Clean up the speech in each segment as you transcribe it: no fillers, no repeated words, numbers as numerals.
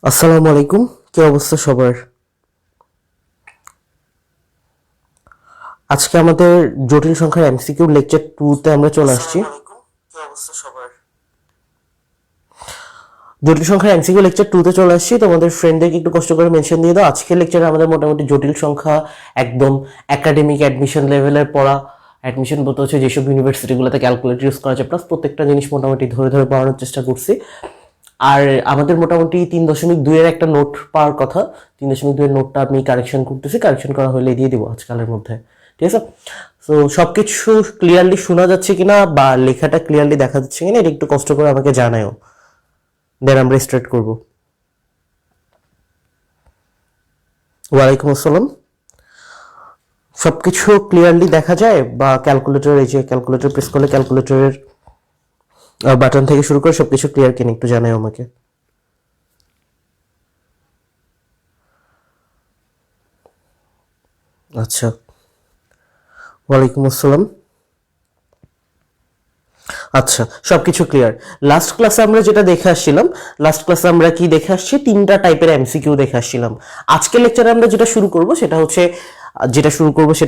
আসসালামু আলাইকুম। কি অবস্থা সবার? আজকে আমাদের জটিল সংখ্যার এমসিকিউ লেকচার 2 তে আমরা চলে আসছি। জটিল সংখ্যার এমসিকিউ লেকচার 2 তে চলে আসছি। তোমাদের ফ্রেন্ডদেরকে একটু কষ্ট করে মেনশন দিয়ে দাও। আজকের লেকচারে আমাদের মোটামুটি জটিল সংখ্যা একদম একাডেমিক অ্যাডমিশন লেভেলের পড়া। অ্যাডমিশন বলতে হচ্ছে যেসব ইউনিভার্সিটিগুলোতে ক্যালকুলেটর ইউজ করা যায়, প্লাস প্রত্যেকটা জিনিস মোটামুটি ধরে ধরে পড়ানোর চেষ্টা করছি। আর আমাদের মোটামুটি 3.2 এর একটা নোট পাওয়ার কথা। 3.2 এর নোটটা আমি কারেকশন করতেছি, কারেকশন করা হলে দিয়ে দিব আজকালের মধ্যে, ঠিক আছে? তো সবকিছু ক্লিয়ারলি শোনা যাচ্ছে কিনা বা লেখাটা ক্লিয়ারলি দেখা যাচ্ছে কিনা এটা একটু কষ্ট করে আমাকে জানাও, দেন আমরা স্টার্ট করব। ওয়ালাইকুম আসসালাম। সবকিছু ক্লিয়ারলি দেখা যায় বা ক্যালকুলেটর, এই যে ক্যালকুলেটর প্রেস করলে ক্যালকুলেটরের বাটন থেকে শুরু করে সবকিছু ক্লিয়ার কিনা একটু জানাও আমাকে। আচ্ছা, ওয়ালাইকুম আসসালাম। আচ্ছা, সবকিছু ক্লিয়ার। লাস্ট ক্লাসে আমরা যেটা দেখে আসছিলাম, লাস্ট ক্লাসে আমরা কি দেখে আসছি, তিনটা টাইপের এমসিকিউ দেখে আসছিলাম। আজকের লেকচারে আমরা যেটা শুরু করব সেটা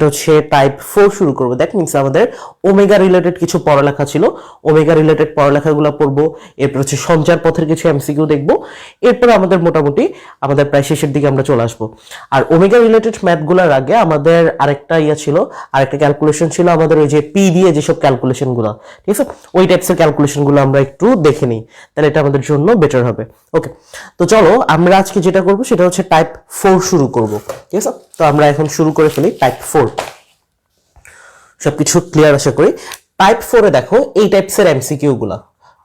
হচ্ছে টাইপ 4 শুরু করব। দ্যাট মিন্স আমাদের ওমেগা রিলেটেড কিছু পড়ালেখা ছিল, ওমেগা রিলেটেড পড়ালেখাগুলো পড়বো। এরপর হচ্ছে সঞ্চার পথের কিছু এমসিকিউ দেখবো। এরপর আমাদের মোটামুটি আমাদের প্রায় শেষের দিকে আমরা চলে আসবো। আর ওমেগা রিলেটেড ম্যাথগুলোর আগে আমাদের আরেকটা ছিল, আরেকটা ক্যালকুলেশন ছিল আমাদের, ওই যে পি দিয়ে যেসব ক্যালকুলেশনগুলো, ঠিক আছে, ওই টাইপসের ক্যালকুলেশনগুলো আমরা একটু দেখে নিই, তাহলে এটা আমাদের জন্য বেটার হবে। ওকে, তো চলো আমরা আজকে যেটা করব সেটা হচ্ছে টাইপ 4 শুরু করব, ঠিক আছে? তো আমরা এখন শুরু করে ফেলি টাইপ 4। সবকিছু ক্লিয়ার আশা করি। টাইপ 4-এ দেখো এই টাইপসের এমসিকিউ গুলা।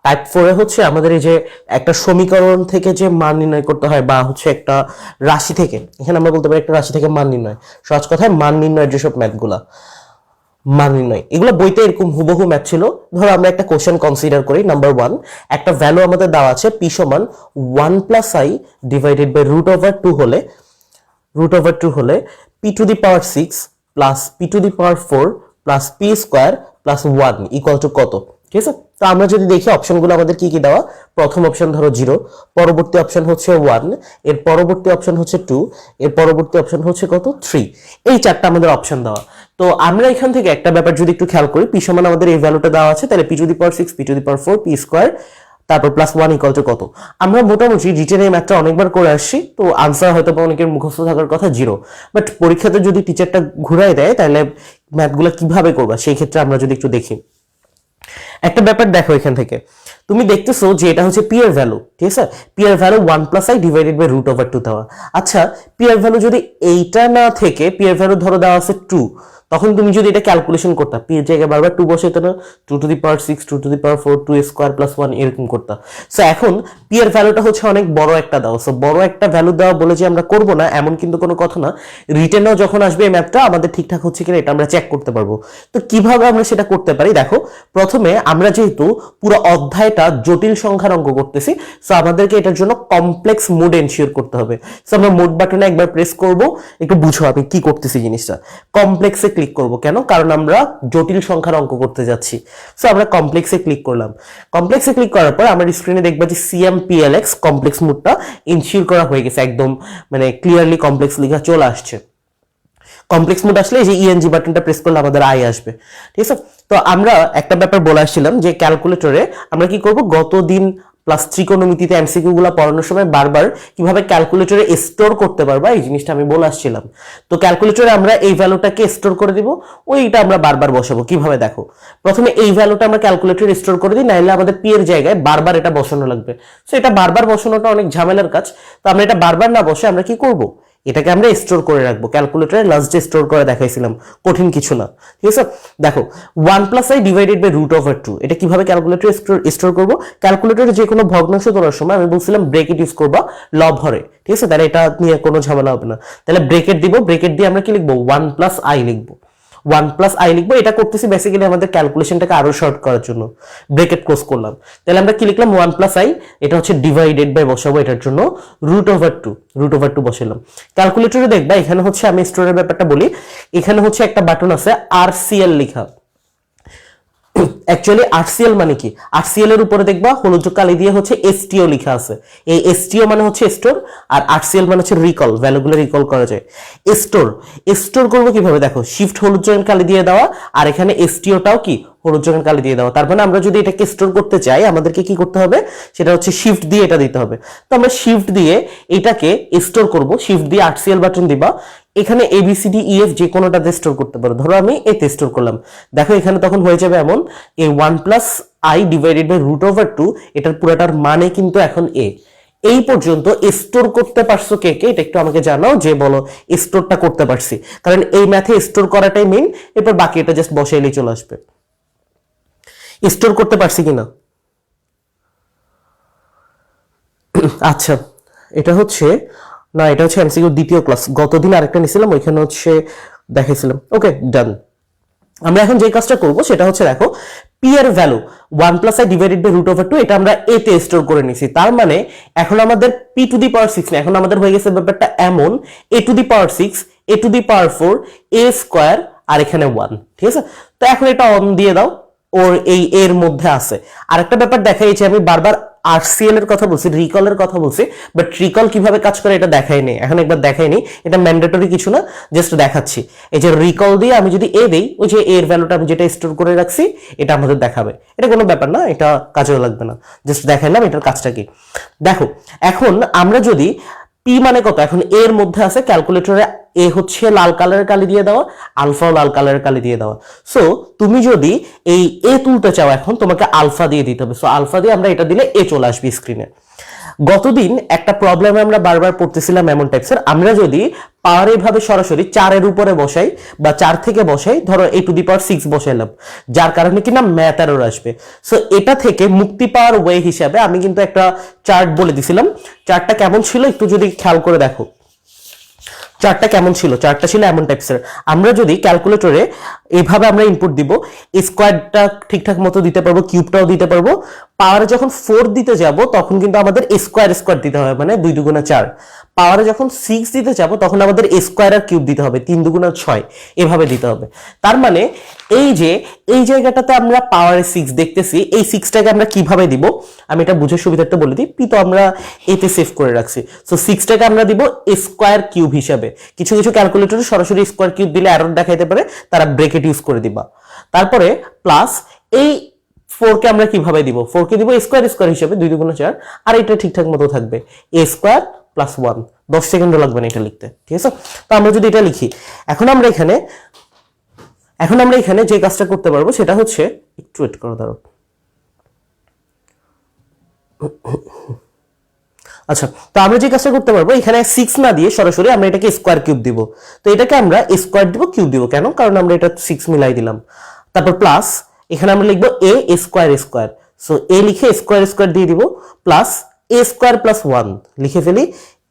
টাইপ 4-এ হচ্ছে আমাদের এই যে একটা সমীকরণ থেকে যে মান নির্ণয় করতে হয়, বা হচ্ছে একটা রাশি থেকে, এখানে আমরা বলতে পারি একটা রাশি থেকে মান নির্ণয়, সহজ কথায় মান নির্ণয়ের যেসব ম্যাথগুলা, মান নির্ণয়, এগুলো বইতে এরকম হুবহু ম্যাথ ছিল। ধরো আমরা একটা কোশ্চেন কনসিডার করি। নাম্বার 1, একটা ভ্যালু আমাদের দেওয়া আছে পি সমান 1 plus I divided by root over two হলে P to the power 6 plus P to the power 4 plus P square plus 1 equal to কত? ঠিক আছে, তো আমরা যদি দেখি অপশনগুলো আমাদের কি কি দেওয়া। প্রথম অপশন ধরো 0, পরবর্তী অপশন হচ্ছে 1, এর পরবর্তী অপশন হচ্ছে 2, এর পরবর্তী অপশন হচ্ছে কত? 3। এই চারটা আমাদের অপশন দেওয়া। তো আমরা এখান থেকে একটা ব্যাপার যদি একটু খেয়াল করি, পি সমান আমাদের এই ভ্যালুটা দেওয়া আছে, তাহলে P to the power 6, P to the power 4, P square, তারপর প্লাস 1 ইকুয়াল টু কত? আমরা মোটামুটি রিটেন এই ম্যাথটা অনেকবার করে আসছি, তো আনসার হয়তো অনেকের মুখস্থ থাকার কথা 0, বাট পরীক্ষাতে যদি টিচারটা ঘুরাই দেয় তাহলে ম্যাথগুলো কিভাবে করবা সেই ক্ষেত্রে আমরা যদি একটু দেখি। একটা ব্যাপার দেখো, এখান থেকে তুমি দেখতেছো যে এটা হচ্ছে পি এর ভ্যালু, ঠিক আছে? পি এর value 1 plus I divided by root over 2 দেওয়া। আচ্ছা, পি এর ভ্যালু যদি এইটা না থেকে পি এর ভ্যালু ধরো দেওয়া আছে 2, তখন তুমি যদি এটা ক্যালকুলেশন করতা, পি এর জায়গায় বারবার 2 বসাইতে না, 2 two the power 6, 2 two the power 4, 2 square plus 1 এরকম করতা। সো এখন পি এর ভ্যালুটা হচ্ছে অনেক বড় একটা দাও। সো বড় একটা ভ্যালু দেওয়া বলে যে আমরা করব না এমন কিন্তু কোনো কথা না। রিটেনেও যখন আসবে এই ম্যাথটা আমাদের ঠিকঠাক হচ্ছে কিনা এটা আমরা চেক করতে পারবো। তো কিভাবে আমরা সেটা করতে পারি দেখো। প্রথমে আমরা যেহেতু পুরো অধ্যায়টা জটিল সংখ্যার অঙ্ক করতেছি, সো আমাদেরকে এটার জন্য কমপ্লেক্স মোড এনশিওর করতে হবে। সো আমরা মোড বাটনে একবার প্রেস করব, একটু বুঝো আমি কি করতেছি জিনিসটা। কমপ্লেক্সে ক্লিক করব, কেন? কারণ আমরা জটিল সংখ্যার অঙ্ক করতে যাচ্ছি। সো আমরা কমপ্লেক্সে ক্লিক করলাম। কমপ্লেক্সে ক্লিক করার পর আমার স্ক্রিনে দেখবা যে সিএমপিএলএক্স কমপ্লেক্স মোডটা এনশিওর করা হয়ে গেছে, একদম মানে ক্লিয়ারলি কমপ্লেক্স লেখা চলে আসছে। কমপ্লেক্স মোড আসলে এই যে ইএনজি বাটনটা প্রেস করলে আমাদের আই আসবে, ঠিক আছে? তো আমরা একটা ব্যাপার বলে আসছিলাম যে ক্যালকুলেটরে আমরা কি করব, গত দিন প্লাস ত্রিকোণমিতিতে এমসিকিউ গুলো পড়ানোর সময় বারবার কিভাবে ক্যালকুলেটরে স্টোর করতে পারবা এই জিনিসটা আমি বলে আসছিলাম। তো ক্যালকুলেটরে আমরা এই ভ্যালুটাকে স্টোর করে দিব, ওইটা আমরা বারবার বসাবো। কিভাবে দেখো, প্রথমে এই ভ্যালুটা আমরা ক্যালকুলেটরে স্টোর করে দিই, নাহলে আমাদের পি এর জায়গায় বারবার এটা বসানো লাগবে। সো এটা বারবার বসানোটা অনেক ঝামেলার কাজ। তো আমরা এটা বারবার না বসে আমরা কি করব, এটাকে আমরা স্টোর করে রাখবো। ক্যালকুলেটরে লাস্ট ডে স্টোর করে দেখাইছিলাম, কঠিন কিছু না, ঠিক আছে? দেখো 1 plus I divided by root over 2, এটা কিভাবে ক্যালকুলেটরে স্টোর করবো। ক্যালকুলেটরে যে কোনো ভগ্নাংশ তোলার সময় আমি বলছিলাম ব্রেকেট ইউজ করবা লব হরে, ঠিক আছে? তাহলে এটা নিয়ে কোনো ঝামেলা হবে না। তাহলে ব্রেকেট দিব, ব্রেকেট দিয়ে আমরা কি লিখবো, 1 প্লাস আই লিখবো, 1 প্লাস আই লিখবো। এটা করতেছি বেসিক্যালি আমাদের ক্যালকুলেশনটাকে আরো শর্ট করার জন্য। ব্রেকেট ক্লোজ করলাম, তাহলে আমরা কি লিখলাম, 1 প্লাস আই, এটা হচ্ছে ডিভাইডেড বাই বসাবো এটার জন্য রুট ওভার টু বসালাম। ক্যালকুলেটরে দেখবা এখানে হচ্ছে, আমি স্টোরের ব্যাপারটা বলি, এখানে হচ্ছে একটা বাটন আছে আরসিএল লেখা। অ্যাকচুয়ালি আরসিএল মানে কি, আরসিএল এর উপরে দেখবা হলুদ কালি দিয়ে হচ্ছে এসটিও লেখা আছে। এই এসটিও মানে হচ্ছে স্টোর, আর আরসিএল মানে হচ্ছে রিকল, ভ্যালুগুলো রিকল করা যায়। স্টোর, স্টোর করবো কিভাবে দেখো, শিফট হলুদ রঙের কালি দিয়ে দেওয়া, আর এখানে এসটিওটাও কি হলুদ রঙের কালি দিয়ে দেওয়া। তার মানে আমরা যদি এটাকে স্টোর করতে চাই আমাদেরকে কি করতে হবে, সেটা হচ্ছে শিফট দিয়ে এটা দিতে হবে। তো আমরা শিফট দিয়ে এটাকে স্টোর করব, শিফট দিয়ে আরসিএল বাটন দিবা, এখানে ABCDEF যে কোনোটাতে স্টোর করতে পারো। ধরো আমি এতে স্টোর করলাম, দেখো এখানে তখন হয়ে যাবে এমন এ 1 প্লাস আই ডিভাইডেড বাই √/2, এটার পুরাটার মানে কিন্তু এখন এ। এই পর্যন্ত স্টোর করতে পারছো কে কে, এটা একটু আমাকে জানাও যে বলো স্টোরটা করতে পারছি, কারণ এই ম্যাথে স্টোর করাটাই মেইন, এরপর বাকি এটা জাস্ট বসাইলেই চলে আসবে। স্টোর করতে পারছি কিনা? আচ্ছা, এটা হচ্ছে না, এটা হচ্ছে এমসিকিউ দ্বিতীয় ক্লাস, গতদিন আরেকটা নিছিলাম ওইখানে হচ্ছে দেখাইছিলাম। ওকে ডান। আমরা এখন যে কাজটা করব সেটা হচ্ছে দেখো পি এর value 1 plus I divided by √/2, এটা আমরা এ তে স্টোর করে নিছি। তার মানে এখন আমাদের p⁶ না, এখন আমাদের হয়ে গেছে ব্যাপারটা এমন a⁶, a⁴, a স্কয়ার আর এখানে 1, ঠিক আছে? তো এখন এটা অন দিয়ে দাও, ওর এই এর মধ্যে আছে। আরেকটা ব্যাপার দেখাইছি, আমি বারবার আরসিএল এর কথা বলছি, রিকলের কথা বলছি, বাট রিকল কিভাবে কাজ করে এটা দেখাইনি, এখন একবার দেখাইনি, এটা ম্যান্ডেটরি কিছু না, জাস্ট দেখাচ্ছি। এই যে রিকল দিয়ে আমি যদি এ দেই, ওই যে এর ভ্যালুটা আমি যেটা স্টোর করে রাখছি এটা আমাদের দেখাবে, এটা কোনো ব্যাপার না, এটা কাজেও লাগবে না, জাস্ট দেখাইলাম এটার কাজটা কি। দেখো এখন আমরা যদি পি মানে কত, এখন এর মধ্যে আছে, ক্যালকুলেটরে এ হচ্ছে লাল কালারের কালি দিয়ে দেওয়া, আলফাও লাল কালারের কালি দিয়ে দেওয়া। সো তুমি যদি এই এ তুলতে চাও এখন তোমাকে আলফা দিয়ে দিতে হবে। সো আলফা দিয়ে আমরা এটা দিলে এ চলে আসবে স্ক্রিনে। গতদিন একটা প্রবলেমে আমরা বারবার পড়তেছিলাম এমন টাইপসের, আমরা যদি পাওয়ার এইভাবে সরাসরি 4 এর উপরে বসাই বা 4 থেকে বসাই, ধরো a⁶ বসাইলাম, যার কারণে কিনা ম্যাথ এরর আসবে। সো এটা থেকে মুক্তি পাওয়ার ওয়ে হিসাবে আমি কিন্তু একটা চার্ট বলে দিছিলাম। চার্টটা কেমন ছিল একটু যদি খেয়াল করে দেখো, চার্টটা কেমন ছিল, চার্টটা ছিল এমন টাইপসের। আমরা যদি ক্যালকুলেটরে এইভাবে আমরা ইনপুট দিব, স্কোয়ারটা ঠিকঠাক মতো দিতে পারবো, কিউবটাও দিতে পারবো। পাওয়ারে যখন 4 দিতে যাব তখন কিন্তু আমাদের স্কোয়ার স্কোয়ার দিতে হবে, মানে 2 × 4। পাওয়ারে যখন 6 দিতে যাব তখন আমাদের স্কোয়ার আর কিউব দিতে হবে, 3 × 6 এভাবে দিতে হবে। তার মানে এই যে এই জায়গাটাতে আমরা পাওয়ারে 6 দেখতেছি, এই 6টাকে আমরা কিভাবে দিব আমি এটা বুঝে সুবিধার্থে বলে দিই। পি তো আমরা এতে সেভ করে রাখছি, সো 6টাকে আমরা দিব স্কোয়ার কিউব হিসাবে। কিছু কিছু ক্যালকুলেটরে সরাসরি স্কোয়ার কিউব দিলে এরর দেখাইতে পারে, তারা ব্রেকেট ইউজ করে দিবা। তারপরে প্লাস এই 4 কে আমরা কিভাবে দিব, 4 কে দিব স্কোয়ার স্কোয়ার হিসেবে, 2 × 4, আর এটা ঠিকঠাক মতো থাকবে a স্কোয়ার প্লাস 1। 10 সেকেন্ডও লাগবে না এটা লিখতে, ঠিক আছে? তো আমরা যদি এটা লিখি, এখন আমরা এখানে যে কাজটা করতে পারবো সেটা হচ্ছে, একটু ওয়েট করো দাঁড়াও। আচ্ছা, তো আমরা যে কাজটা করতে পারবো, এখানে 6 না দিয়ে সরাসরি আমরা এটাকে স্কোয়ার কিউব দিব। তো এটাকে আমরা স্কোয়ার দিব, কিউব দিব কেন, কারণ আমরা এটা 6 মিলাই দিলাম। তারপর প্লাস এখানে আমরা লিখবো a square square, so a লিখে স্কোয়ার স্কোয়ার দিয়ে দিব, প্লাস a স্কোয়ার প্লাস 1 লিখে ফেলি,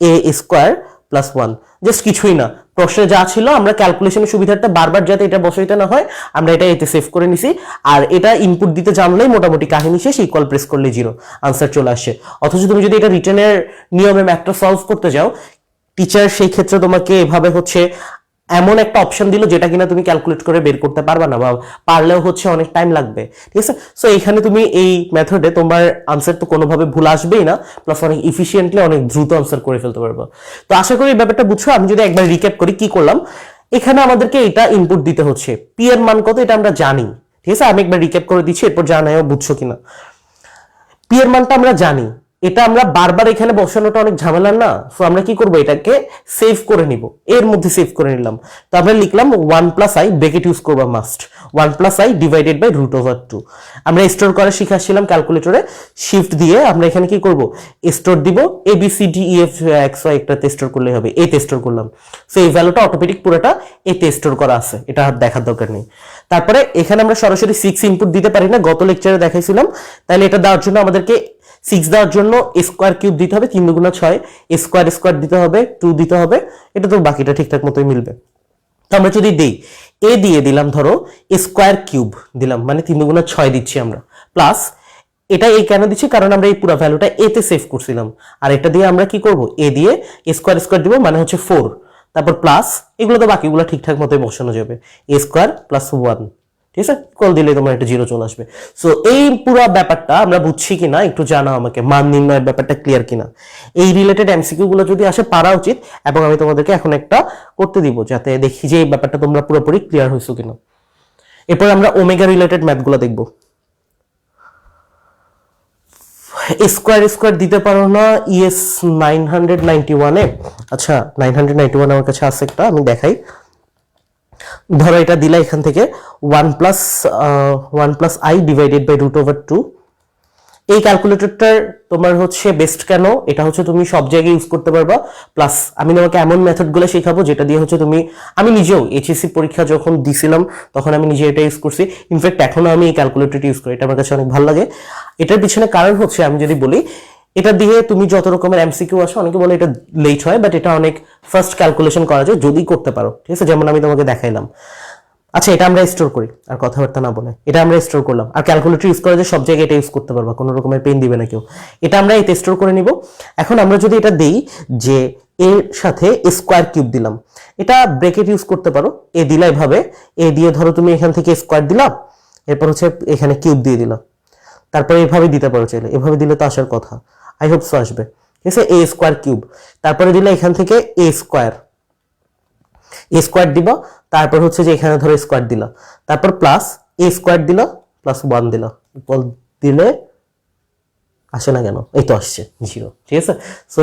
a স্কোয়ার প্লাস 1। জাস্ট কিছুই না, প্রশ্নে যা ছিল আমরা ক্যালকুলেশনের সুবিধাটা বারবার যাতে এটা বসাইতে না হয় আমরা এটা এতে সেভ করে নিছি। আর এটা ইনপুট দিতে জানলেই মোটামুটি কাহিনী শেষ, ইকুয়াল প্রেস করলে 0, আনসার চলে আসে। অথচ তুমি যদি এটা রিটেনের নিয়মে ম্যাথটা সলভ করতে যাও, টিচার সেই ক্ষেত্রে তোমাকে এভাবে হচ্ছে এমন একটা অপশন দিল যেটা কিনা তুমি ক্যালকুলেট করে বের করতে পারবা না, বা পারলেও হচ্ছে অনেক টাইম লাগবে, ঠিক আছে? সো এখানে তুমি এই মেথডে তোমার আনসার তো কোনোভাবে ভুল আসবেই না, প্লাস অনেক ইফিসিয়েন্টলি অনেক দ্রুত আনসার করে ফেলতে পারবো। তো আশা করি ব্যাপারটা বুঝছো। আমি যদি একবার রিক্যাপ করি কি করলাম, এখানে আমাদেরকে এটা ইনপুট দিতে হচ্ছে, পি এর মান কত এটা আমরা জানি, ঠিক আছে? আমি একবার রিক্যাপ করে দিচ্ছি, এরপর জানাও বুঝছো কিনা। পি এর মানটা আমরা জানি, এটা আমরা বারবার এখানে বসানোটা অনেক ঝামেলার না, সো আমরা কি করব, এটাকে সেভ করে নিব, এর মধ্যে সেভ করে নিলাম। তো আমরা লিখলাম 1 প্লাস আই, ব্রেকেট ইউজ করবো must, 1 plus I divided by √/2। আমরা স্টোর করা শিখাচ্ছিলাম ক্যালকুলেটরে, শিফট দিয়ে আমরা এখানে কি করব, স্টোর দিব, ABCDEF XY একটাতে স্টোর করলে হবে, এতে স্টোর করলাম। সো এই ভ্যালুটা অটোমেটিক পুরোটা এতে স্টোর করা আছে, এটা আর দেখার দরকার নেই। তারপরে এখানে আমরা সরাসরি 6 ইনপুট দিতে পারি না, গত লেকচারে দেখাইছিলাম, তাহলে এটা দেওয়ার জন্য আমাদেরকে 6 দেওয়ার জন্য স্কোয়ার কিউব দিতে হবে, 3 × 6, স্কোয়ার স্কোয়ার দিতে হবে, 2 দিতে হবে, এটা তো বাকিটা ঠিকঠাক মতোই মিলবে। তো আমরা যদি দেই, এ দিয়ে দিলাম ধরো স্কোয়ার কিউব দিলাম, মানে 3 × 6 দিচ্ছি আমরা, প্লাস এটা এই কেন দিচ্ছি, কারণ আমরা এই পুরো ভ্যালুটা এতে সেভ করছিলাম, আর এটা দিয়ে আমরা কি করব, এ দিয়ে স্কোয়ার স্কোয়ার দিব, মানে হচ্ছে 4, তারপর প্লাস এগুলো তো বাকিগুলো ঠিকঠাক মতোই বসানো যাবে, a স্কোয়ার প্লাস 1, ঠিক আছে, ইকুয়াল দিলে তোমার একটা জিরো চলে আসবে। সো এই পুরো ব্যাপারটা আমরা বুঝছি কিনা একটু জানাও আমাকে, মান নির্ণয়ের ব্যাপারটা ক্লিয়ার কিনা। এই রিলেটেড এমসিকিউ গুলো যদি আসে পারা উচিত, এবং আমি তোমাদেরকে এখন একটা করতে দিব যাতে দেখি যে এই ব্যাপারটা তোমরা পুরোপুরি ক্লিয়ার হয়েছো কিনা। এরপর আমরা ওমেগা রিলেটেড ম্যাথগুলো দেখবো। স্কোয়ার স্কোয়ার দিতে পারো না ইএস 991-এ? আচ্ছা 991 আমার কাছে আছে একটা, আমি দেখাই। ধরো এটা দিলা এখান থেকে 1 + i ডিভাইডেড বাই √/2। এই ক্যালকুলেটরটার তোমার হচ্ছে বেস্ট কেন, এটা হচ্ছে তুমি সব জায়গায় ইউজ করতে পারবা। প্লাস আমি তোমাকে এমন মেথডগুলো শেখাবো যেটা দিয়ে হচ্ছে তুমি, আমি নিজেও এইচএসসি পরীক্ষা যখন দিছিলাম তখন আমি নিজে এটা ইউজ করছি। ইনফ্যাক্ট এখনো আমি এই ক্যালকুলেটরটি ইউজ করি, এটা আমার কাছে অনেক ভালো লাগে। এটার পিছনে কারণ হচ্ছে আমি যদি বলি, এটা দিয়ে তুমি যত রকমের এমসিকিউ আসে, অনেকে বলে এটা লেট হয়, বাট এটা অনেক ফার্স্ট ক্যালকুলেশন করা যায় যদি করতে পারো। ঠিক আছে, যেমন আমি তোমাকে দেখাইলাম। আচ্ছা এটা আমরা স্টোর করি, আর কথাবার্তা না বলে এটা আমরা স্টোর করলাম। আর ক্যালকুলেটর ইউজ করা যায় সব জায়গায়, এটা ইউজ করতে পারবা, কোনো রকমের পেন দিবে না কেউ। এটা আমরা এতে স্টোর করে নিব। এখন আমরা যদি এটা দেই যে এর সাথে স্কোয়ার কিউব দিলাম, এটা ব্রেকেট ইউজ করতে পারো। এ দিলা এভাবে, এ দিয়ে ধরো তুমি এখান থেকে স্কোয়ার দিলাম, এরপর হচ্ছে এখানে কিউব দিয়ে দিলাম, তারপরে এভাবে দিতে পারো চাইলে, এভাবে দিলে তো আসার কথা, আই হোপ সো আসবে। ঠিক আছে, এ স্কোয়ার কিউব, তারপরে দিলে এখান থেকে এ স্কোয়ার দিবা, তারপর হচ্ছে যে এখানে ধরো স্কোয়ার দিলা, তারপর প্লাস এ স্কোয়ার দিলা প্লাস 1 দিলা, ইকুয়াল দিলে আসে না কেন, এই তো আসছে জিরো। ঠিক আছে, সো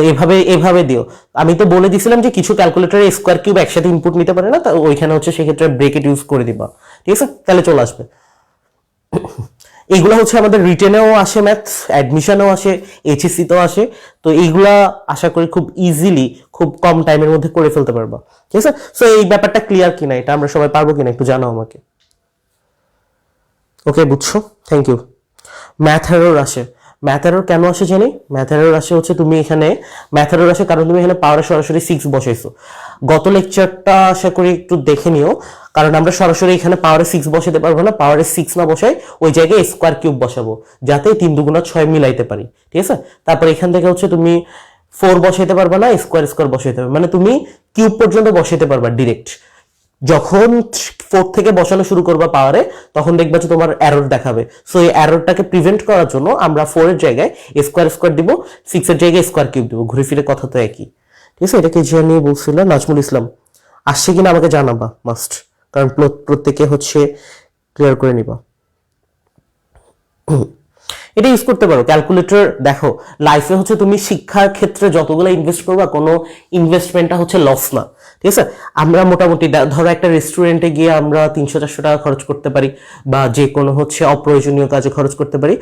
এভাবে দিও। আমি তো বলে দিছিলাম যে কিছু ক্যালকুলেটরে স্কোয়ার কিউব একসাথে ইনপুট নিতে পারে না, তো ওইখানে হচ্ছে সেক্ষেত্রে ব্রেকেট ইউজ করে দিবা। ঠিক আছে, তাহলে চলে আসবে। এইগুলা হচ্ছে আমাদের রিটেনেও আসে, ম্যাথস অ্যাডমিশনেও আসে, এইচএসসি তেও আসে। তো এইগুলা আশা করি খুব ইজিলি, খুব কম টাইমের মধ্যে করে ফেলতে পারবা। ঠিক আছে, সো এই ব্যাপারটা ক্লিয়ার কিনা, এটা আমরা সবাই পারবো কিনা একটু জানাও আমাকে। ওকে, বুঝছো, থ্যাংক ইউ। ম্যাথ এরর আসে, ম্যাথ এরর কেন আসে জানি? ম্যাথ এরর আসে হচ্ছে তুমি এখানে, ম্যাথ এরর আসে কারণ তুমি এখানে পাওয়ারে সরাসরি 6 বসাইছো। গত লেকচারটা আশা করি একটু দেখে নিও, কারণ আমরা সরাসরি এখানে পাওয়ারে 6 বসাতে পারবো না, পাওয়ারে 6 না বসাই ওই জায়গায় স্কোয়ার কিউব বসাবো, যাতে 3 × 6 মিলাইতে পারি। ঠিক আছে, তারপর এখান থেকে হচ্ছে তুমি 4 বসাইতে পারবা না, স্কোয়ার স্কোয়ার বসাইতে পারবে, মানে তুমি কিউব পর্যন্ত বসাইতে পারবা ডিরেক্ট। যখন 4 থেকে বসানো শুরু করবা পাওয়ারে, তখন দেখবা যে তোমার এরর দেখাবে। সো এই এররটাকে প্রিভেন্ট করার জন্য আমরা 4 এর জায়গায় স্কোয়ার স্কোয়ার দিব, 6 এর জায়গায় স্কোয়ার কিউব দিব, ঘুরে ফিরে কথা তো একই। ঠিক আছে, এটাকে জানিয়ে বলছিল নাজমুল ইসলাম, আসছে কিনা আমাকে জানাবা মাস্ট, কারণ প্রত্যেকে হচ্ছে ক্লিয়ার করে নিবা। এটা ইউজ করতে পারো ক্যালকুলেটর। দেখো লাইফে হচ্ছে তুমি শিক্ষার ক্ষেত্রে যতগুলো ইনভেস্ট করবা, কোনো ইনভেস্টমেন্টটা হচ্ছে লস না। ঠিক আছে, আমরা মোটামুটি ধরো একটা রেস্টুরেন্টে গিয়ে আমরা 300-400 টাকা খরচ করতে পারি, বা যে কোনো হচ্ছে অপ্রয়োজনীয় কাজে খরচ করতে পারি।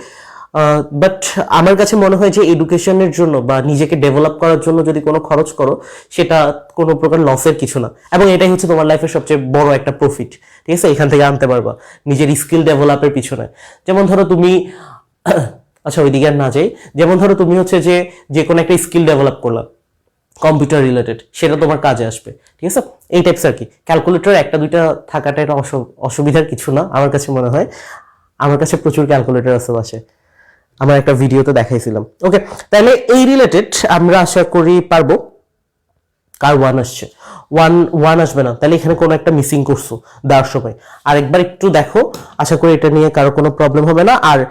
বাট আমার কাছে মনে হয় যে এডুকেশনের জন্য বা নিজেকে ডেভেলপ করার জন্য যদি কোনো খরচ করো, সেটা কোনো প্রকার লসের কিছু না, এবং এটাই হচ্ছে তোমার লাইফের সবচেয়ে বড় একটা প্রফিট। ঠিক আছে, এখান থেকে আনতে পারবা নিজের স্কিল ডেভেলপের পিছনে। যেমন ধরো তুমি আচ্ছা ওইদিকে আর না যাই, যেমন ধরো তুমি হচ্ছে যে কোনো একটা স্কিল ডেভেলপ করলাম কম্পিউটার রিলেটেড, সেটা তোমার কাজে আসবে। ঠিক আছে, এই টাইপস আর কি। ক্যালকুলেটর একটা দুইটা থাকাটা এটা অসুবিধার কিছু না আমার কাছে মনে হয়। আমার কাছে প্রচুর ক্যালকুলেটর আছে বাসে, আমার একটা ভিডিওতে দেখাইছিলাম। ওকে, তাহলে এই রিলেটেড আমরা আশা করি পারবো। কার 1 আসছে? 1 আসবে না, তাহলে এখানে কোনো একটা মিসিং করছো দেওয়ার সময়। আরেকবার একটু দেখো, আশা করি এটা নিয়ে কারো কোনো প্রবলেম হবে না। আর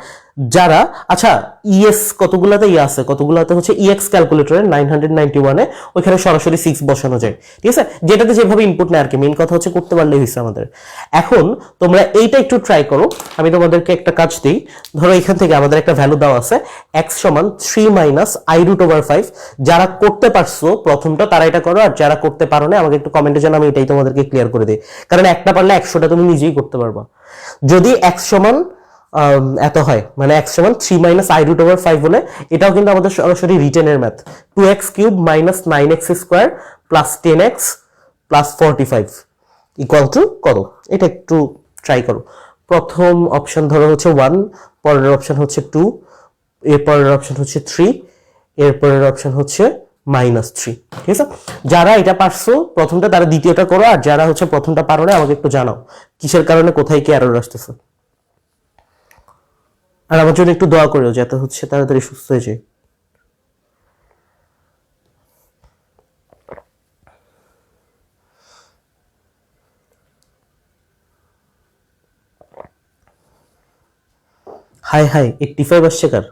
যারা, আচ্ছা ইএস কতগুলাতে আছে, কতগুলাতে হচ্ছে ইএক্স ক্যালকুলেটরে 991-এ ওইখানে সরাসরি 6 বসানো যায়। ঠিক আছে, যেটাতে যেভাবে ইনপুট নেয় আর কি, মেইন কথা হচ্ছে করতে পারলেই হয়েছে আমাদের। এখন তোমরা এইটা একটু ট্রাই করো, আমি তোমাদেরকে একটা কাজ দিই। ধরো এখান থেকে আমাদের একটা ভ্যালু দেওয়া আছে x = 3 - i√/5। যারা করতে পারছো প্রথমটা তারা এটা করো, আর যারা করতে পারো না আমাকে একটু কমেন্টে জানাও, আমি এটাই তোমাদেরকে ক্লিয়ার করে দিই। কারণ একটা পারলে 100টা তুমি নিজেই করতে পারবা। যদি x সমান এত হয়, মানে x = 3 - i√/5 হলে, এটাও কিন্তু আমাদের সরাসরি রিটেনের ম্যাথ। 2x³ - 9x² + 10x + 45 = কত? এটা একটু ট্রাই করো। প্রথম অপশন ধরো হচ্ছে 1, পরের অপশন হচ্ছে 2, এর পরের অপশন হচ্ছে 3, এর পরের অপশন হচ্ছে -3। ঠিক আছে, যারা এটা পারছো প্রথমটা তারা দ্বিতীয়টা করো, আর যারা হচ্ছে প্রথমটা পারো না আমাকে একটু জানাও কিসের কারণে, কোথায় কি এরর আসতেছে। আর আমার জন্য একটু দোয়া করিও যাতে হচ্ছে তাড়াতাড়ি সুস্থ হয়ে যায়। হাই হাই 85 আসছে কার?